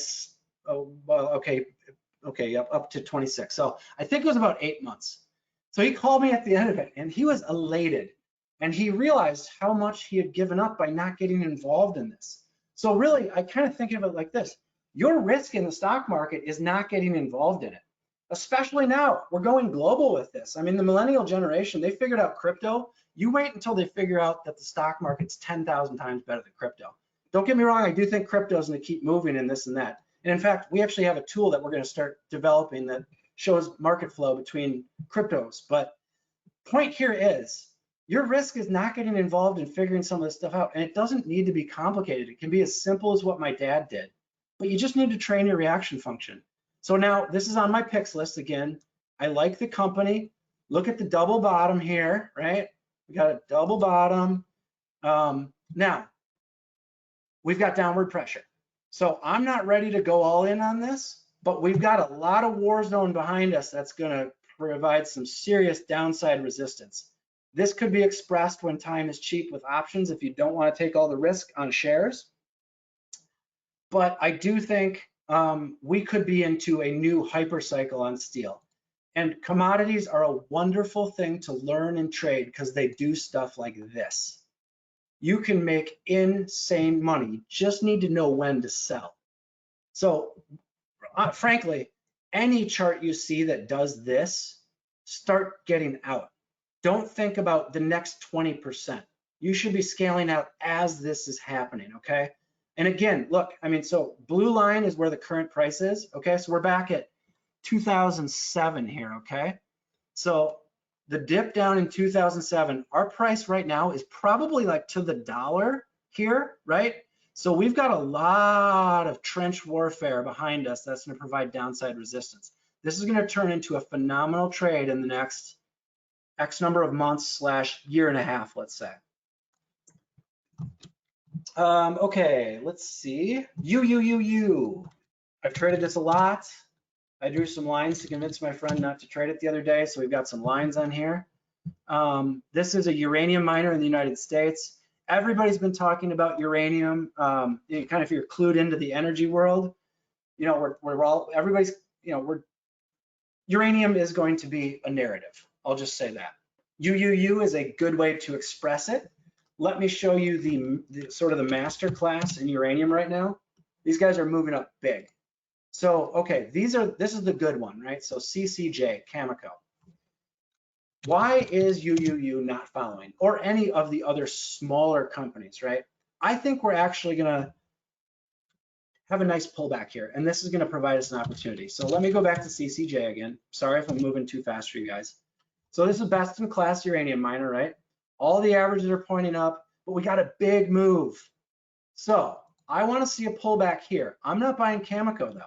up to 26. So I think it was about 8 months. So he called me at the end of it and he was elated. And he realized how much he had given up by not getting involved in this. So really, I kind of think of it like this. Your risk in the stock market is not getting involved in it, especially now. We're going global with this. I mean, the millennial generation, they figured out crypto. You wait until they figure out that the stock market's 10,000 times better than crypto. Don't get me wrong, I do think crypto is going to keep moving in this and that. And in fact, we actually have a tool that we're going to start developing that shows market flow between cryptos. But point here is, your risk is not getting involved in figuring some of this stuff out. And it doesn't need to be complicated. It can be as simple as what my dad did. But you just need to train your reaction function. So now this is on my picks list again. I like the company. Look at the double bottom here, right? We got a double bottom. Now, we've got downward pressure. So I'm not ready to go all in on this, but we've got a lot of war zone behind us that's gonna provide some serious downside resistance. This could be expressed when time is cheap with options if you don't wanna take all the risk on shares. But I do think we could be into a new hyper cycle on steel. And commodities are a wonderful thing to learn and trade because they do stuff like this. You can make insane money. You just need to know when to sell. So frankly, any chart you see that does this, start getting out. Don't think about the next 20%. You should be scaling out as this is happening, okay? And again, look, I mean, so blue line is where the current price is, okay? So we're back at 2007 here, okay? So the dip down in 2007, our price right now is probably like to the dollar here, right? So we've got a lot of trench warfare behind us that's going to provide downside resistance. This is going to turn into a phenomenal trade in the next X number of months / year and a half, let's say. Okay, let's see. I've traded this a lot. I drew some lines to convince my friend not to trade it the other day, so we've got some lines on here. This is a uranium miner in the United States. Everybody's been talking about uranium. Kind of if you're clued into the energy world, you know, uranium is going to be a narrative. I'll just say that. UUU is a good way to express it. Let me show you the sort of the master class in uranium right now. These guys are moving up big. So, okay, this is the good one, right? So CCJ, Cameco. Why is UUU not following, or any of the other smaller companies, right? I think we're actually gonna have a nice pullback here, and this is gonna provide us an opportunity. So let me go back to CCJ again. Sorry if I'm moving too fast for you guys. So this is best in class uranium miner, right? All the averages are pointing up, but we got a big move. So I wanna see a pullback here. I'm not buying Cameco though.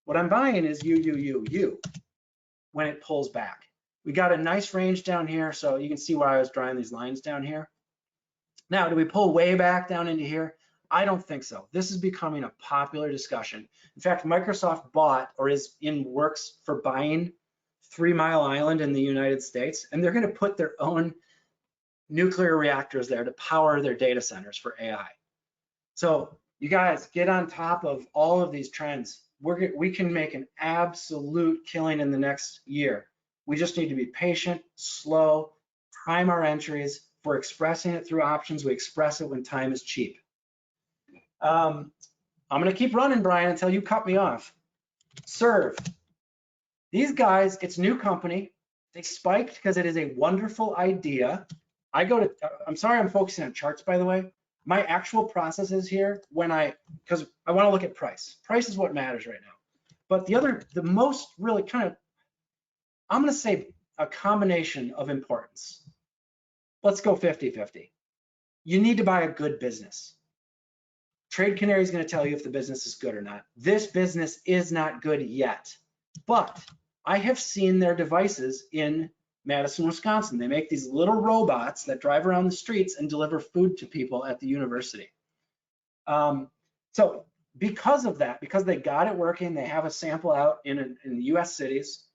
What I'm buying is UUUU when it pulls back. We got a nice range down here, so you can see why I was drawing these lines down here. Now, do we pull way back down into here? I don't think so. This is becoming a popular discussion. In fact, Microsoft bought or is in works for buying 3 Mile Island in the United States, and they're going to put their own nuclear reactors there to power their data centers for AI. So you guys get on top of all of these trends. We can make an absolute killing in the next year. We just need to be patient, slow, time our entries. If we're expressing it through options, we express it when time is cheap. I'm gonna keep running, Brian, until you cut me off. Serve. These guys, it's a new company. They spiked because it is a wonderful idea. I'm sorry I'm focusing on charts, by the way. My actual process is here because I wanna look at price. Price is what matters right now. But the most really kind of, I'm gonna say a combination of importance. Let's go 50-50. You need to buy a good business. Trade Canary is gonna tell you if the business is good or not. This business is not good yet, but I have seen their devices in Madison, Wisconsin. They make these little robots that drive around the streets and deliver food to people at the university. So because of that, because they got it working, they have a sample out in the US cities,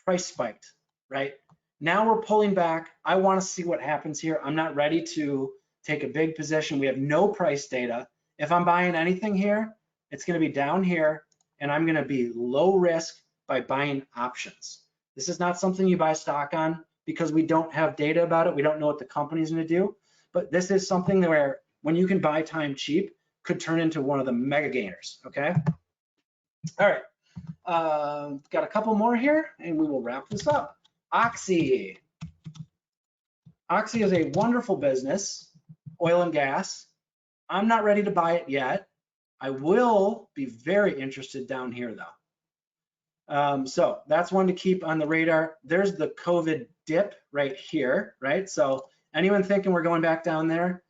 price spiked, right? Now we're pulling back. I want to see what happens here. I'm not ready to take a big position. We have no price data. If I'm buying anything here, it's going to be down here, and I'm going to be low risk by buying options. This is not something you buy stock on because we don't have data about it. We don't know what the company's going to do, but this is something where when you can buy time cheap, could turn into one of the mega gainers, okay? All right. Got a couple more here and we will wrap this up. Oxy. Oxy is a wonderful business, oil and gas. I'm not ready to buy it yet. I will be very interested down here though. So that's one to keep on the radar. There's the COVID dip right here, right? So anyone thinking we're going back down there?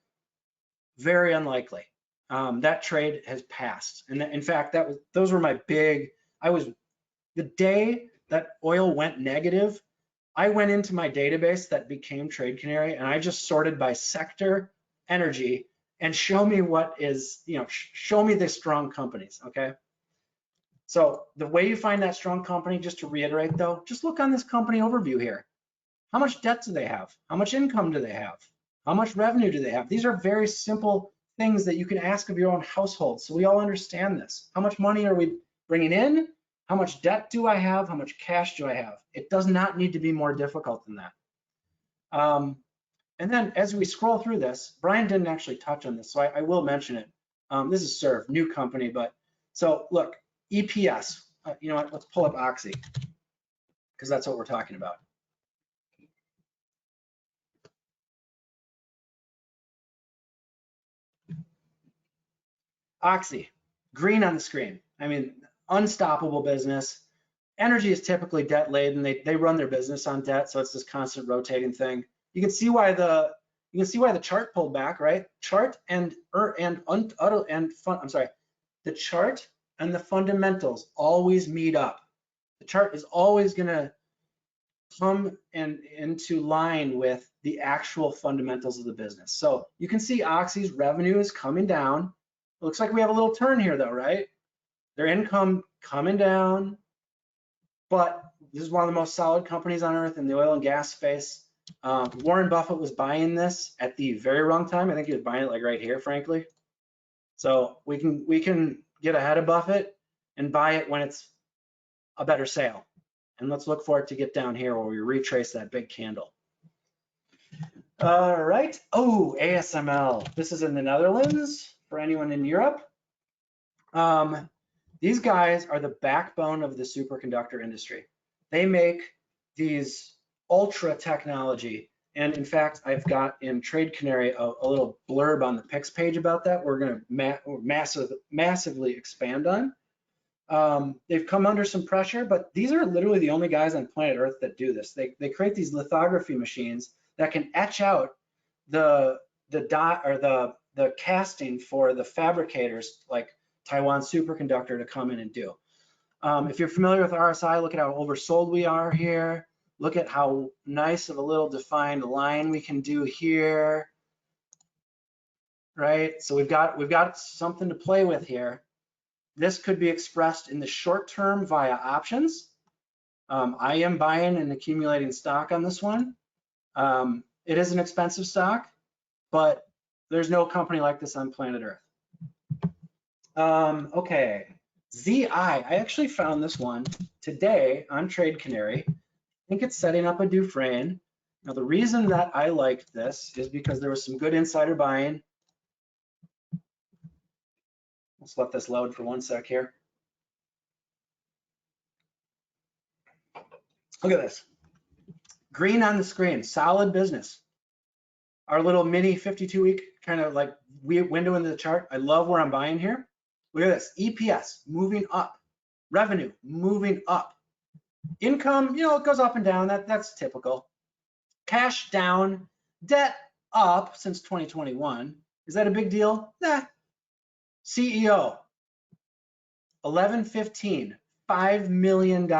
Very unlikely. That trade has passed. And in fact, those were my big, the day that oil went negative, I went into my database that became Trade Canary and I just sorted by sector, energy, and show me what is, show me the strong companies, okay? So the way you find that strong company, just to reiterate though, just look on this company overview here. How much debt do they have? How much income do they have? How much revenue do they have? These are very simple things that you can ask of your own household. So we all understand this. How much money are we bringing in? How much debt do I have? How much cash do I have? It does not need to be more difficult than that. And then as we scroll through this, Brian didn't actually touch on this, so I will mention it. This is Serve, new company, but so look, EPS. you know what, let's pull up Oxy, because that's what we're talking about. Oxy, green on the screen. I mean, unstoppable business. Energy is typically debt laden. They run their business on debt, so it's this constant rotating thing. You can see why the chart pulled back, right? Chart the chart and the fundamentals always meet up. The chart is always going to come into line with the actual fundamentals of the business. So you can see Oxy's revenue is coming down. It looks like we have a little turn here though, right? Their income coming down, but this is one of the most solid companies on earth in the oil and gas space. Warren Buffett was buying this at the very wrong time. I think he was buying it like right here, frankly. So we can get ahead of Buffett and buy it when it's a better sale. And let's look for it to get down here where we retrace that big candle. All right. Oh, ASML. This is in the Netherlands for anyone in Europe. These guys are the backbone of the superconductor industry. They make these ultra technology. And in fact, I've got in Trade Canary a little blurb on the picks page about that. We're going to massively expand on. They've come under some pressure, but these are literally the only guys on planet Earth that do this. They create these lithography machines that can etch out the dot or the casting for the fabricators like Taiwan Superconductor to come in and do. If you're familiar with RSI, look at how oversold we are here. Look at how nice of a little defined line we can do here, right? So we've got something to play with here. This could be expressed in the short term via options. I am buying and accumulating stock on this one. It is an expensive stock, but there's no company like this on planet Earth. Okay, ZI, I actually found this one today on Trade Canary. I think it's setting up a Dufresne. Now the reason that I liked this is because there was some good insider buying. Let's let this load for 1 sec here. Look at this. Green on the screen, solid business. Our little mini 52-week kind of like window into the chart. I love where I'm buying here. Look at this, EPS moving up, revenue moving up. Income, you know, it goes up and down, that's typical. Cash down, debt up since 2021. Is that a big deal? Nah. CEO, 11/15, $5 million,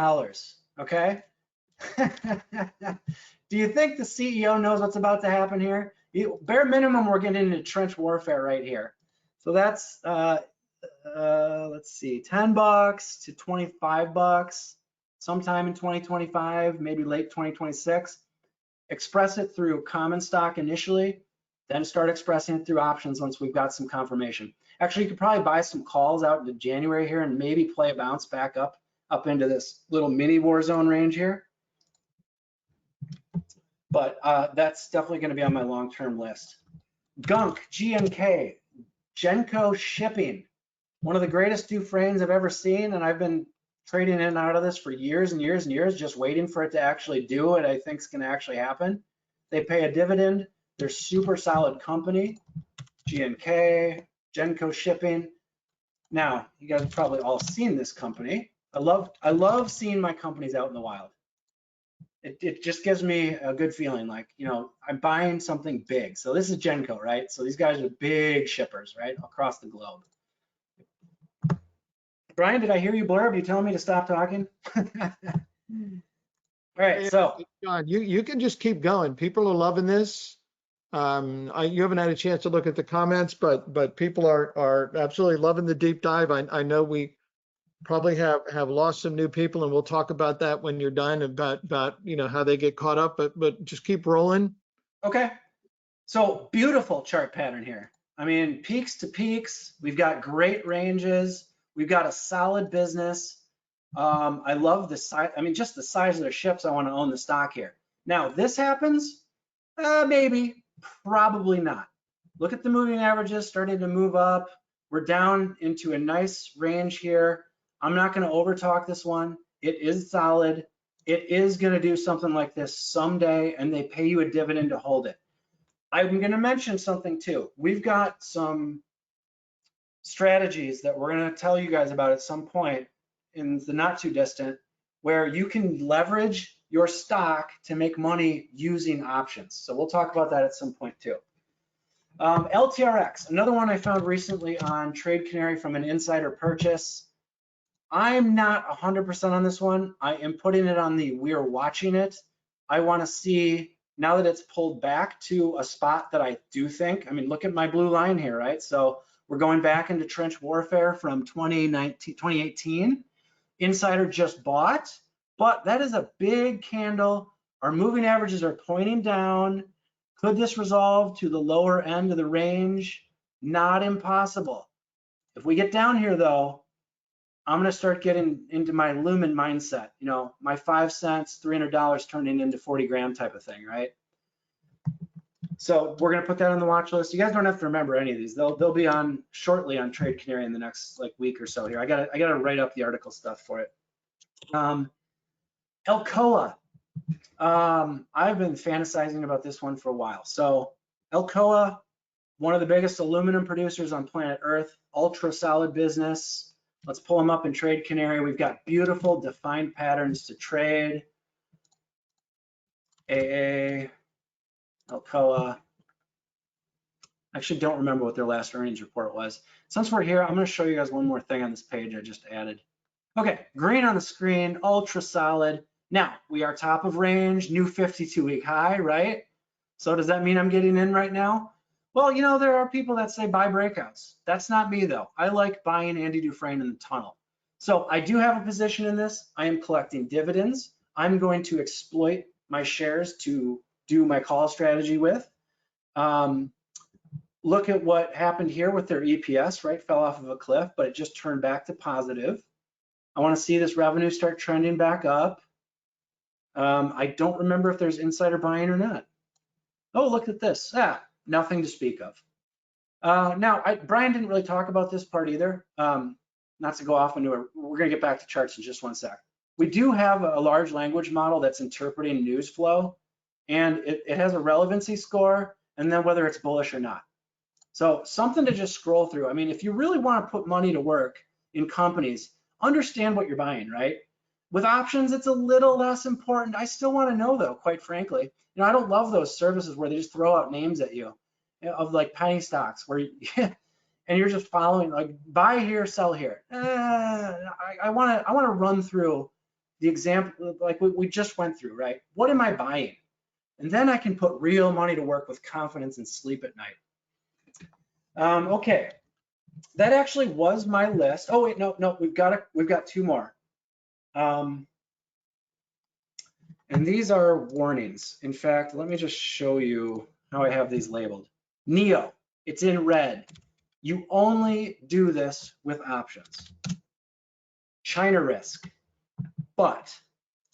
okay? Do you think the CEO knows what's about to happen here? Bare minimum, we're getting into trench warfare right here. So that's, let's see, $10 to $25 sometime in 2025, maybe late 2026. Express it through common stock initially, then start expressing it through options once we've got some confirmation. Actually, you could probably buy some calls out into January here and maybe play a bounce back up into this little mini war zone range here. But that's definitely going to be on my long-term list. Gunk, GNK, Genco Shipping, one of the greatest Dufresnes I've ever seen, and I've been trading in and out of this for years and years and years, just waiting for it to actually do what I think is going to actually happen. They pay a dividend. They're super solid company. GNK, Genco Shipping. Now, you guys have probably all seen this company. I love seeing my companies out in the wild. It just gives me a good feeling, like, you know, I'm buying something big. So this is Genco, right? So these guys are big shippers, right, across the globe. Brian, did I hear you blurb? Are you telling me to stop talking? All right, so. John, you can just keep going. People are loving this. You haven't had a chance to look at the comments, but people are absolutely loving the deep dive. I know we probably have lost some new people, and we'll talk about that when you're done about you know how they get caught up. But just keep rolling. Okay. So beautiful chart pattern here. I mean, peaks to peaks. We've got great ranges. We've got a solid business. I love the size. I mean, just the size of their ships. I want to own the stock here. Now, this happens, maybe, probably not. Look at the moving averages starting to move up. We're down into a nice range here. I'm not going to overtalk this one. It is solid. It is going to do something like this someday, and they pay you a dividend to hold it. I'm going to mention something too. We've got some strategies that we're going to tell you guys about at some point in the not too distant, where you can leverage your stock to make money using options. So we'll talk about that at some point too. LTRX, another one I found recently on Trade Canary from an insider purchase. I'm not 100% on this one. I am putting it on the we're watching it. I want to see, now that it's pulled back to a spot that I do think, I mean, look at my blue line here, right? So we're going back into trench warfare from 2018. Insider just bought, but that is a big candle. Our moving averages are pointing down. Could this resolve to the lower end of the range? Not impossible. If we get down here though, I'm going to start getting into my Lumen mindset, you know, my 5 cents, $300 turning into 40 grand type of thing, right? So we're going to put that on the watch list. You guys don't have to remember any of these. They'll be on shortly on Trade Canary in the next like week or so here. I gotta write up the article stuff for it. Alcoa. I've been fantasizing about this one for a while. So Alcoa, one of the biggest aluminum producers on planet Earth, ultra solid business. Let's pull them up in Trade Canary. We've got beautiful defined patterns to trade. AA, Alcoa. I actually don't remember what their last earnings report was. Since we're here, I'm going to show you guys one more thing on this page I just added. Okay, green on the screen, ultra solid. Now, we are top of range, new 52-week high, right? So does that mean I'm getting in right now? Well, you know, there are people that say buy breakouts. That's not me though. I like buying Andy Dufresne in the tunnel. So I do have a position in this. I am collecting dividends. I'm going to exploit my shares to do my call strategy with. Look at what happened here with their EPS, right? Fell off of a cliff, but it just turned back to positive. I want to see this revenue start trending back up. I don't remember if there's insider buying or not. Oh, look at this. Nothing to speak of. Now, Brian didn't really talk about this part either. Not to go off into it. We're going to get back to charts in just one sec. We do have a large language model that's interpreting news flow, and it has a relevancy score, and then whether it's bullish or not. So something to just scroll through. I mean, if you really want to put money to work in companies, understand what you're buying, right? With options, it's a little less important. I still want to know though, quite frankly. You know, I don't love those services where they just throw out names at you of like penny stocks where and you're just following like buy here, sell here. I want to run through the example like we just went through, right? What am I buying? And then I can put real money to work with confidence and sleep at night. Okay, that actually was my list. Oh wait, no, we've got two more. And these are warnings. In fact, let me just show you how I have these labeled. NEO, it's in red. You only do this with options. China risk, but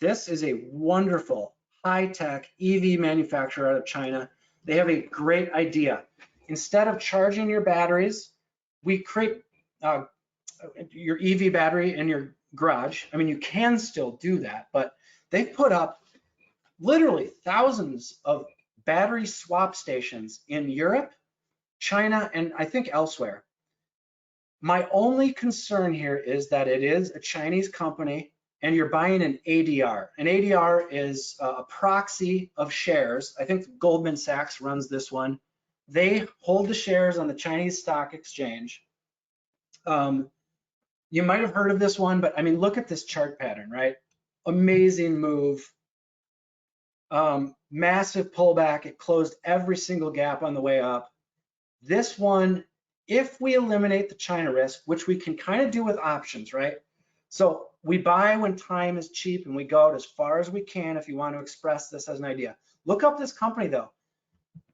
this is a wonderful high-tech EV manufacturer out of China. They have a great idea. Instead of charging your batteries, we create your EV battery in your garage. I mean, you can still do that, but they've put up literally thousands of battery swap stations in Europe, China, and I think elsewhere. My only concern here is that it is a Chinese company and you're buying an ADR. An ADR is a proxy of shares. I think Goldman Sachs runs this one. They hold the shares on the Chinese stock exchange. You might have heard of this one, but I mean, look at this chart pattern, right? Amazing move. Massive pullback. It closed every single gap on the way up. This one, if we eliminate the China risk, which we can kind of do with options, right? So we buy when time is cheap and we go out as far as we can if you want to express this as an idea. Look up this company though.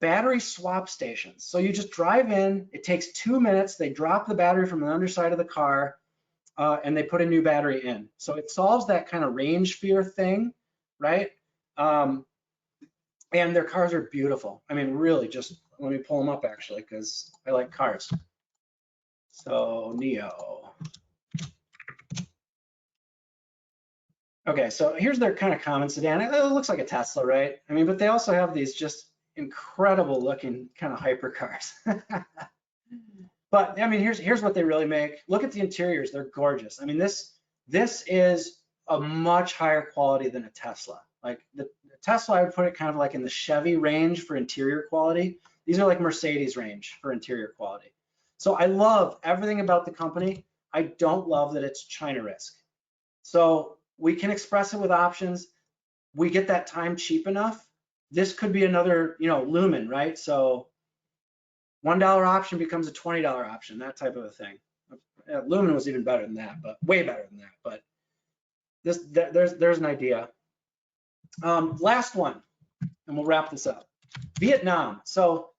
Battery swap stations. So you just drive in, it takes 2 minutes, they drop the battery from the underside of the car, and they put a new battery in. So it solves that kind of range fear thing, right? And their cars are beautiful. I mean, really, just let me pull them up actually, because I like cars. So NEO. Okay, so here's their kind of common sedan. It looks like a Tesla, right? I mean, but they also have these just incredible looking kind of hypercars. But I mean, here's what they really make. Look at the interiors; they're gorgeous. I mean, this is a much higher quality than a Tesla. Like the Tesla, I would put it kind of like in the Chevy range for interior quality. These are like Mercedes range for interior quality. So I love everything about the company. I don't love that it's China risk. So we can express it with options. We get that time cheap enough. This could be another, Lumen, right? So $1 option becomes a $20 option, that type of a thing. Lumen was even better than that, but way better than that. But there's an idea. Last one, and we'll wrap this up. Vietnam. So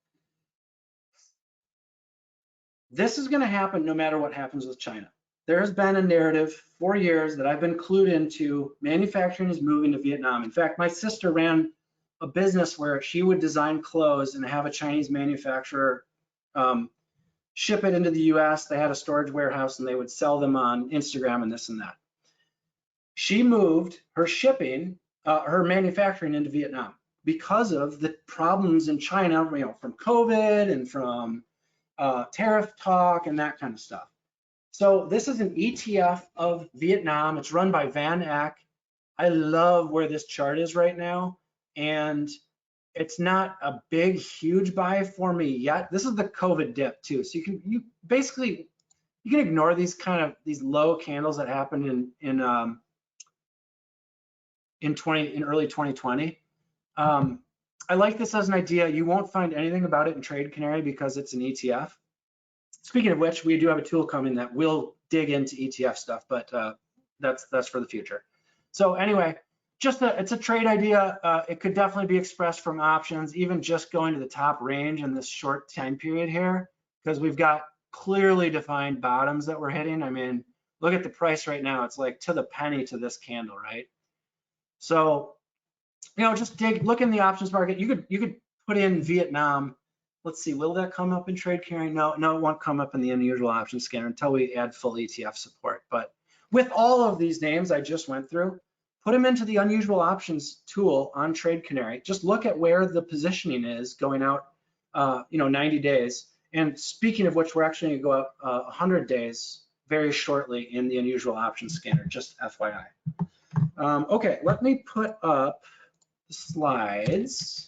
this is going to happen no matter what happens with China. There has been a narrative for years that I've been clued into. Manufacturing is moving to Vietnam. In fact, my sister ran a business where she would design clothes and have a Chinese manufacturer ship it into the US. They had a storage warehouse and they would sell them on Instagram and this and that. She moved her shipping, her manufacturing into Vietnam because of the problems in China, from COVID and from tariff talk and that kind of stuff. So this is an ETF of Vietnam. It's run by Van Eck. I love where this chart is right now. And it's not a big, huge buy for me yet. This is the COVID dip too. So you can ignore these low candles that happened in early 2020. I like this as an idea. You won't find anything about it in Trade Canary because it's an ETF. Speaking of which, we do have a tool coming that will dig into ETF stuff, but that's for the future. So anyway, it's a trade idea. It could definitely be expressed from options, even just going to the top range in this short time period here, because we've got clearly defined bottoms that we're hitting. I mean, look at the price right now. It's like to the penny to this candle, right? So, just look in the options market. You could put in Vietnam. Let's see, will that come up in Trade Canary? No, it won't come up in the unusual option scanner until we add full ETF support. But with all of these names I just went through, put them into the unusual options tool on Trade Canary. Just look at where the positioning is going out, 90 days. And speaking of which, we're actually going to go out 100 days very shortly in the unusual options scanner, just FYI. Okay, let me put up the slides.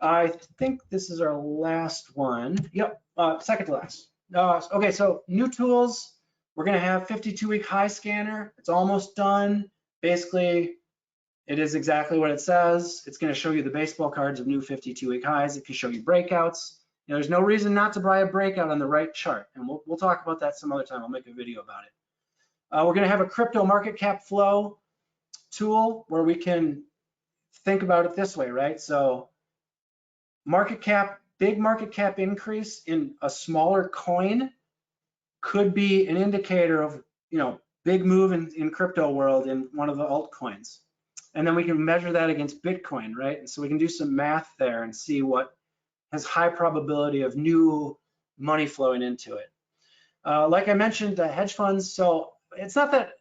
I think this is our last one. Yep, second to last. Okay, so new tools. We're gonna have 52-week high scanner. It's almost done. Basically, it is exactly what it says. It's gonna show you the baseball cards of new 52-week highs. It can show you breakouts. There's no reason not to buy a breakout on the right chart, and we'll talk about that some other time. I'll make a video about it. We're gonna have a crypto market cap flow tool where we can think about it this way, right? So big market cap increase in a smaller coin could be an indicator of, big move in crypto world in one of the altcoins. And then we can measure that against Bitcoin, right? And so we can do some math there and see what has high probability of new money flowing into it. Like I mentioned, the hedge funds, so it's not that.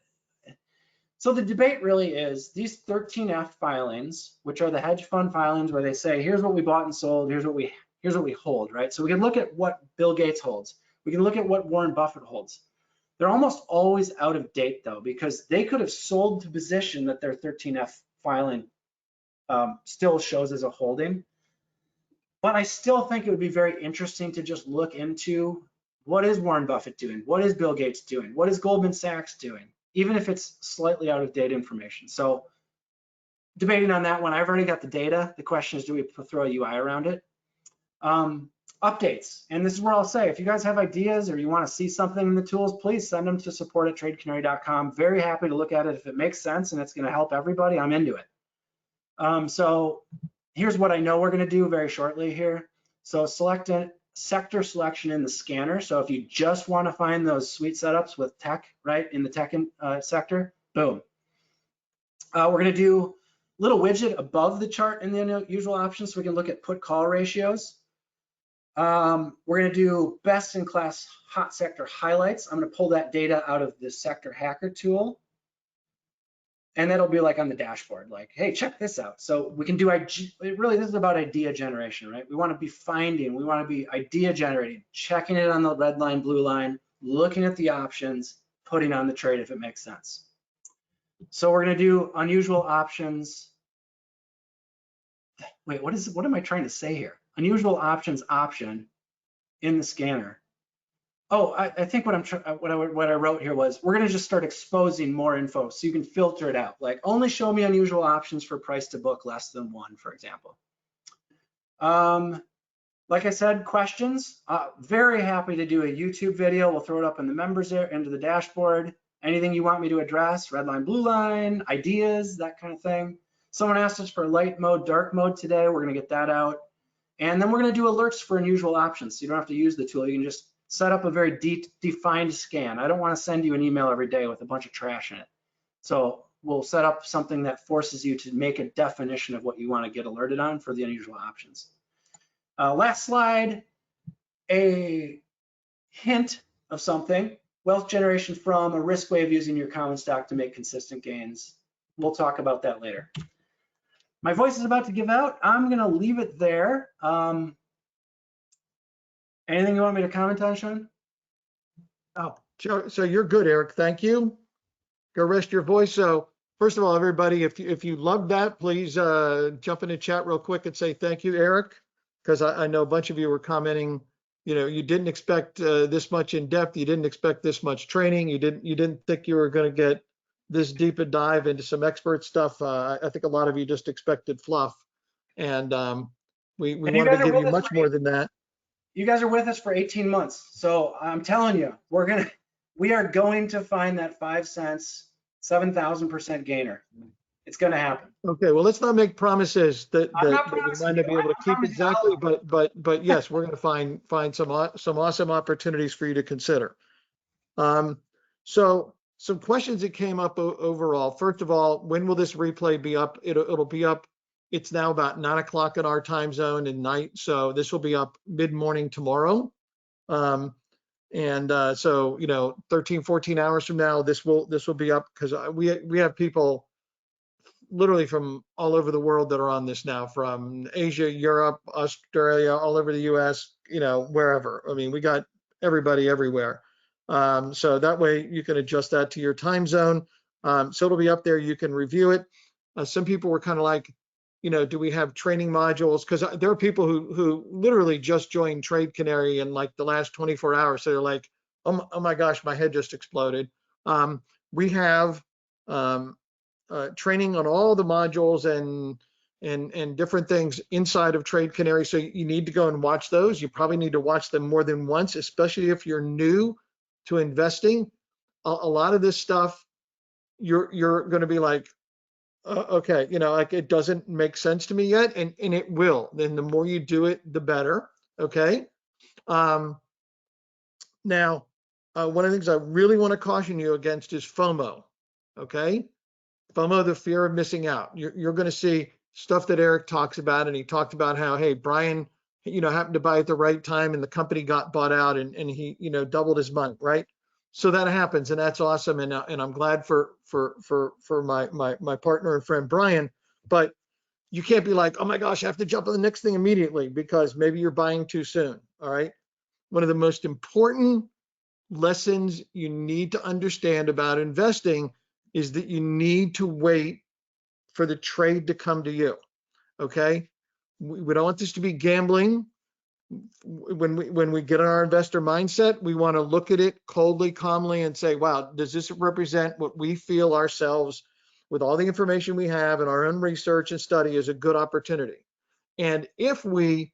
So the debate really is these 13F filings, which are the hedge fund filings where they say, here's what we bought and sold, here's what we hold, right? So we can look at what Bill Gates holds. We can look at what Warren Buffett holds. They're almost always out of date though, because they could have sold the position that their 13F filing still shows as a holding. But I still think it would be very interesting to just look into what is Warren Buffett doing? What is Bill Gates doing? What is Goldman Sachs doing? Even if it's slightly out of date information. So debating on that one, I've already got the data. The question is, do we throw a UI around it? Updates, and this is where I'll say, if you guys have ideas or you want to see something in the tools, please send them to support@tradecanary.com. Very happy to look at it if it makes sense and it's going to help everybody. I'm into it. So here's what I know we're going to do very shortly here. So select a sector selection in the scanner. So if you just want to find those sweet setups with tech, right, in the tech sector, boom. We're going to do a little widget above the chart in the usual options so we can look at put call ratios. We're going to do best in class hot sector highlights. I'm going to pull that data out of the sector hacker tool. And that'll be like on the dashboard, like, hey, check this out. So we can do, really, this is about idea generation, right? We want to be finding, we want to be idea generating, checking it on the red line, blue line, looking at the options, putting on the trade if it makes sense. So we're going to do unusual options. Wait, what am I trying to say here? Unusual options option in the scanner. Oh, I think what I wrote here was we're going to just start exposing more info so you can filter it out. Like only show me unusual options for price to book less than 1, for example. Like I said, questions. Very happy to do a YouTube video. We'll throw it up in the members there into the dashboard. Anything you want me to address, red line, blue line, ideas, that kind of thing. Someone asked us for light mode, dark mode today. We're going to get that out. And then we're going to do alerts for unusual options. So you don't have to use the tool. You can just set up a very defined scan. I don't want to send you an email every day with a bunch of trash in it. So we'll set up something that forces you to make a definition of what you want to get alerted on for the unusual options. Last slide, a hint of something. Wealth generation from a risk way of using your common stock to make consistent gains. We'll talk about that later. My voice is about to give out. I'm going to leave it there. Anything you want me to comment on, Sean? Oh, so you're good, Eric. Thank you. Go rest your voice. So first of all, everybody, if you loved that, please jump in the chat real quick and say thank you, Eric, because I know a bunch of you were commenting. You know, you didn't expect this much in depth. You didn't expect this much training. You didn't think you were going to get this deep a dive into some expert stuff. I think a lot of you just expected fluff, and we wanted to give you much more than that. You guys are with us for 18 months. So I'm telling you, we are going to find that 5 cents, 7,000% gainer. It's going to happen. Okay, well, let's not make promises that we might not be able to keep exactly, but yes, we're going to find some awesome opportunities for you to consider. So some questions that came up overall. First of all, when will this replay be up? It'll be up. It's now about 9 o'clock in our time zone at night, so this will be up mid-morning tomorrow. So 13, 14 hours from now, this will be up, because we have people literally from all over the world that are on this now, from Asia, Europe, Australia, all over the US, wherever. I mean, we got everybody everywhere. So that way you can adjust that to your time zone. So it'll be up there, you can review it. Some people were kind of like, do we have training modules? Because there are people who literally just joined Trade Canary in like the last 24 hours. So they're like, oh my gosh, my head just exploded. We have training on all the modules and different things inside of Trade Canary. So you need to go and watch those. You probably need to watch them more than once, especially if you're new to investing. A lot of this stuff, you're going to be like, okay, like it doesn't make sense to me yet, and it will. Then the more you do it, the better. Okay. Now, one of the things I really want to caution you against is FOMO. Okay. FOMO, the fear of missing out. You're going to see stuff that Eric talks about, and he talked about how, hey, Brian, happened to buy at the right time, and the company got bought out, and he, doubled his money, right? So that happens, and that's awesome, and I'm glad for my partner and friend Brian. But you can't be like, oh my gosh, I have to jump on the next thing immediately, because maybe you're buying too soon. All right. One of the most important lessons you need to understand about investing is that you need to wait for the trade to come to you. Okay. We don't want this to be gambling. When we get on our investor mindset, we want to look at it coldly, calmly, and say, wow, does this represent what we feel ourselves, with all the information we have and our own research and study, is a good opportunity? And if we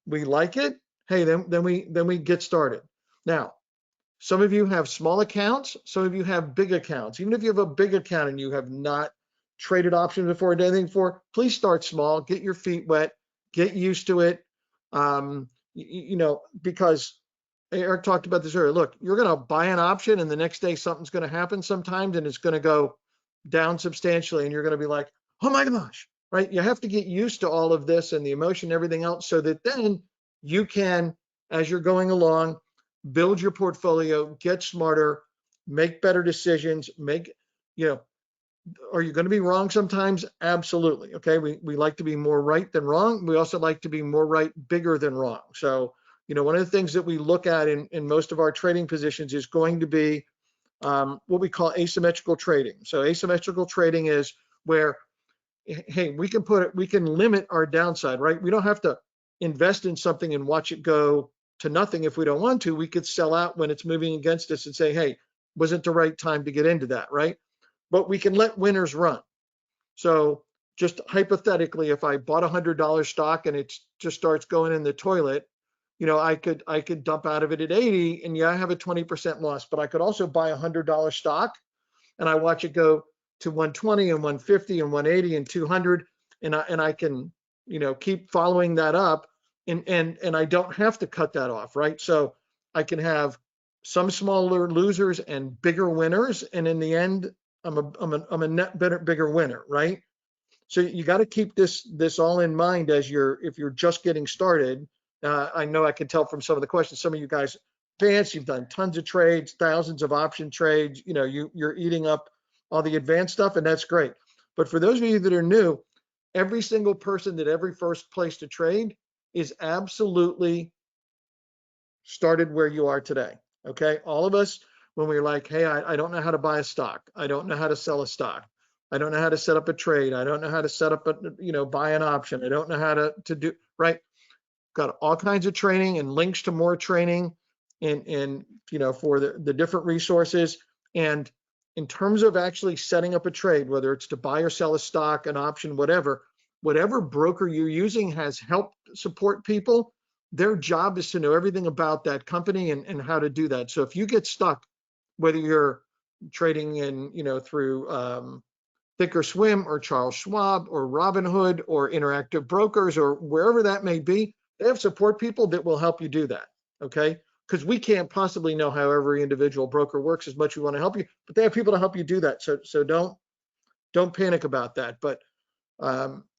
like it, hey, then we get started. Now, some of you have small accounts, some of you have big accounts. Even if you have a big account and you have not traded options before, done anything before, please start small, get your feet wet, get used to it. Because Eric talked about this earlier. Look, you're going to buy an option, and the next day something's going to happen sometimes, and it's going to go down substantially, and you're going to be like, oh my gosh, right? You have to get used to all of this and the emotion and everything else, so that then you can, as you're going along, build your portfolio, get smarter, make better decisions, Are you going to be wrong sometimes? Absolutely. Okay. We like to be more right than wrong. We also like to be more right, bigger than wrong. So, one of the things that we look at in most of our trading positions is going to be what we call asymmetrical trading. So asymmetrical trading is where, hey, we can limit our downside, right? We don't have to invest in something and watch it go to nothing if we don't want to. We could sell out when it's moving against us and say, hey, wasn't the right time to get into that, right? But we can let winners run. So just hypothetically, if I bought $100 stock and it just starts going in the toilet, I could dump out of it at 80, and yeah, I have a 20% loss, but I could also buy $100 stock and I watch it go to 120 and 150 and 180 and 200, and I can, keep following that up, and I don't have to cut that off, right? So I can have some smaller losers and bigger winners, and in the end, I'm a net bigger winner, right? So you got to keep this all in mind if you're just getting started. I know I can tell from some of the questions, some of you guys advanced, you've done tons of trades, thousands of option trades, you're eating up all the advanced stuff, and that's great. But for those of you that are new, every single person that ever first placed to trade is absolutely started where you are today. Okay. All of us, when we're like, hey, I don't know how to buy a stock. I don't know how to sell a stock. I don't know how to set up a trade. I don't know how to set up buy an option. I don't know how to do, right? Got all kinds of training and links to more training and for the different resources. And in terms of actually setting up a trade, whether it's to buy or sell a stock, an option, whatever broker you're using has helped support people. Their job is to know everything about that company and how to do that. So if you get stuck, whether you're trading in, through Thinkorswim or Charles Schwab or Robinhood or Interactive Brokers or wherever that may be, they have support people that will help you do that, okay? Because we can't possibly know how every individual broker works as much as we want to help you, but they have people to help you do that. So don't panic about that. But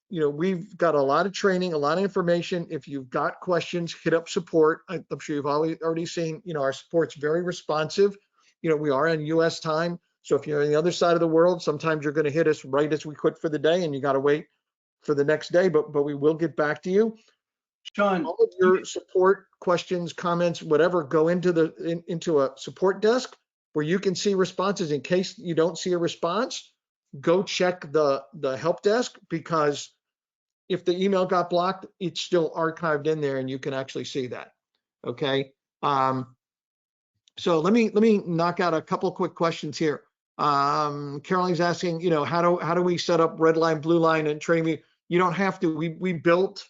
we've got a lot of training, a lot of information. If you've got questions, hit up support. I'm sure you've already seen, our support's very responsive. We are on US time. So if you're on the other side of the world, sometimes you're going to hit us right as we quit for the day and you got to wait for the next day, but we will get back to you. Sean, all of your support questions, comments, whatever, go into a support desk where you can see responses. In case you don't see a response, go check the help desk, because if the email got blocked, it's still archived in there and you can actually see that. Okay. So let me knock out a couple quick questions here. Caroline's asking, how do we set up red line, blue line, and TradingView? You don't have to. We built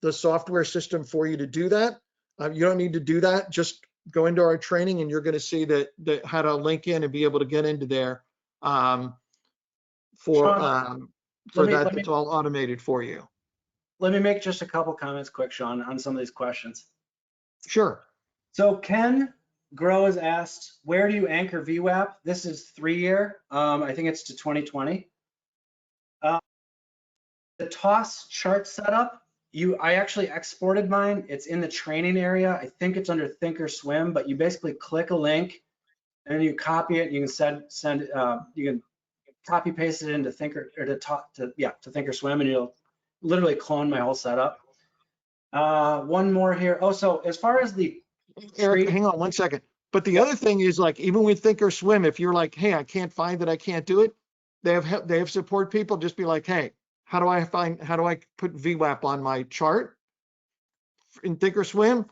the software system for you to do that. You don't need to do that. Just go into our training and you're going to see that how to link in and be able to get into there Sean, it's all automated for you. Let me make just a couple comments quick, Sean, on some of these questions. Sure. So Ken Grow has asked, where do you anchor VWAP? This is 3-year. I think it's to 2020. The TOS chart setup, I actually exported mine. It's in the training area. I think it's under Thinkorswim, but you basically click a link and then you copy it. You can you can copy paste it into Thinkorswim, and you'll literally clone my whole setup. One more here. Oh, so as far as the Eric, hang on one second. But the other thing is, like, even with Thinkorswim, if you're like, hey, I can't find it, I can't do it, they have support people. Just be like, hey, how do I put VWAP on my chart in Thinkorswim?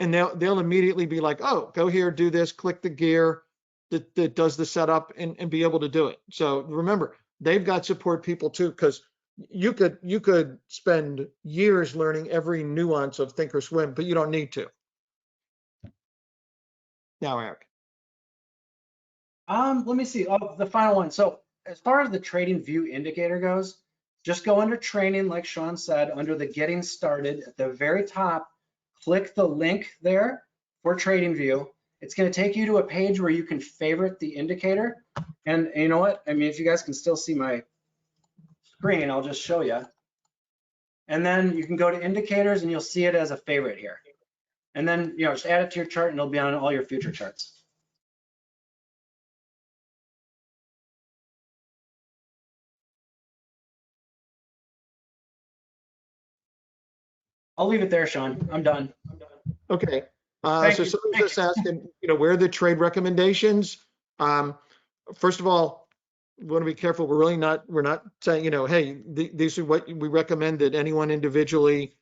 And they'll immediately be like, oh, go here, do this, click the gear that does the setup and be able to do it. So remember, they've got support people too, because you could spend years learning every nuance of Thinkorswim, but you don't need to. Now, Eric. Let me see. Oh, the final one. So as far as the trading view indicator goes, just go under training, like Sean said, under the getting started at the very top, click the link there for trading view. It's going to take you to a page where you can favorite the indicator. And you know what? I mean, if you guys can still see my screen, I'll just show you. And then you can go to indicators and you'll see it as a favorite here. And then, just add it to your chart and it'll be on all your future charts. I'll leave it there, Sean. I'm done. Okay. Thank So you. somebody's Thank just asking, where are the trade recommendations? First of all, we want to be careful. We're not saying, hey, these are what we recommend that anyone individually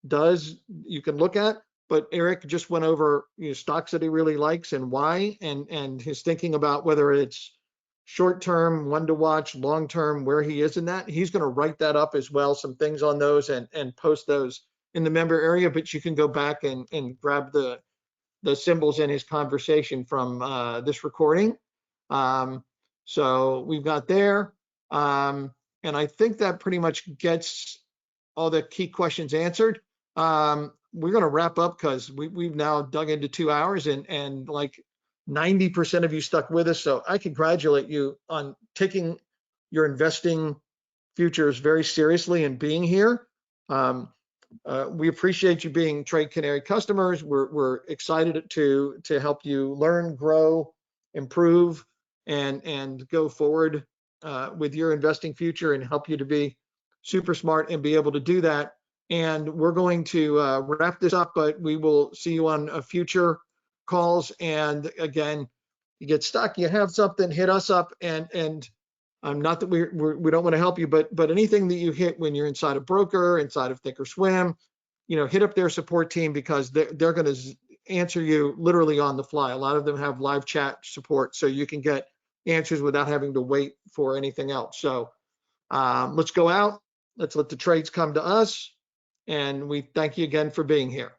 does. You can look at, but Eric just went over stocks that he really likes and why, and his thinking about whether it's short-term, one to watch, long-term, where he is in that. He's going to write that up as well, some things on those and post those in the member area, but you can go back and grab the symbols in his conversation from this recording. So we've got there. And I think that pretty much gets all the key questions answered. We're going to wrap up because we've now dug into 2 hours and like 90% of you stuck with us. So I congratulate you on taking your investing futures very seriously and being here. We appreciate you being Trade Canary customers. We're excited to help you learn, grow, improve, and go forward with your investing future and help you to be super smart and be able to do that. And we're going to wrap this up, but we will see you on future calls. And again, you get stuck, you have something, hit us up, and not that we don't want to help you, but anything that you hit when you're inside a broker, inside of Thinkorswim, hit up their support team because they're going to answer you literally on the fly. A lot of them have live chat support, so you can get answers without having to wait for anything else. So let's go out. Let's let the trades come to us. And we thank you again for being here.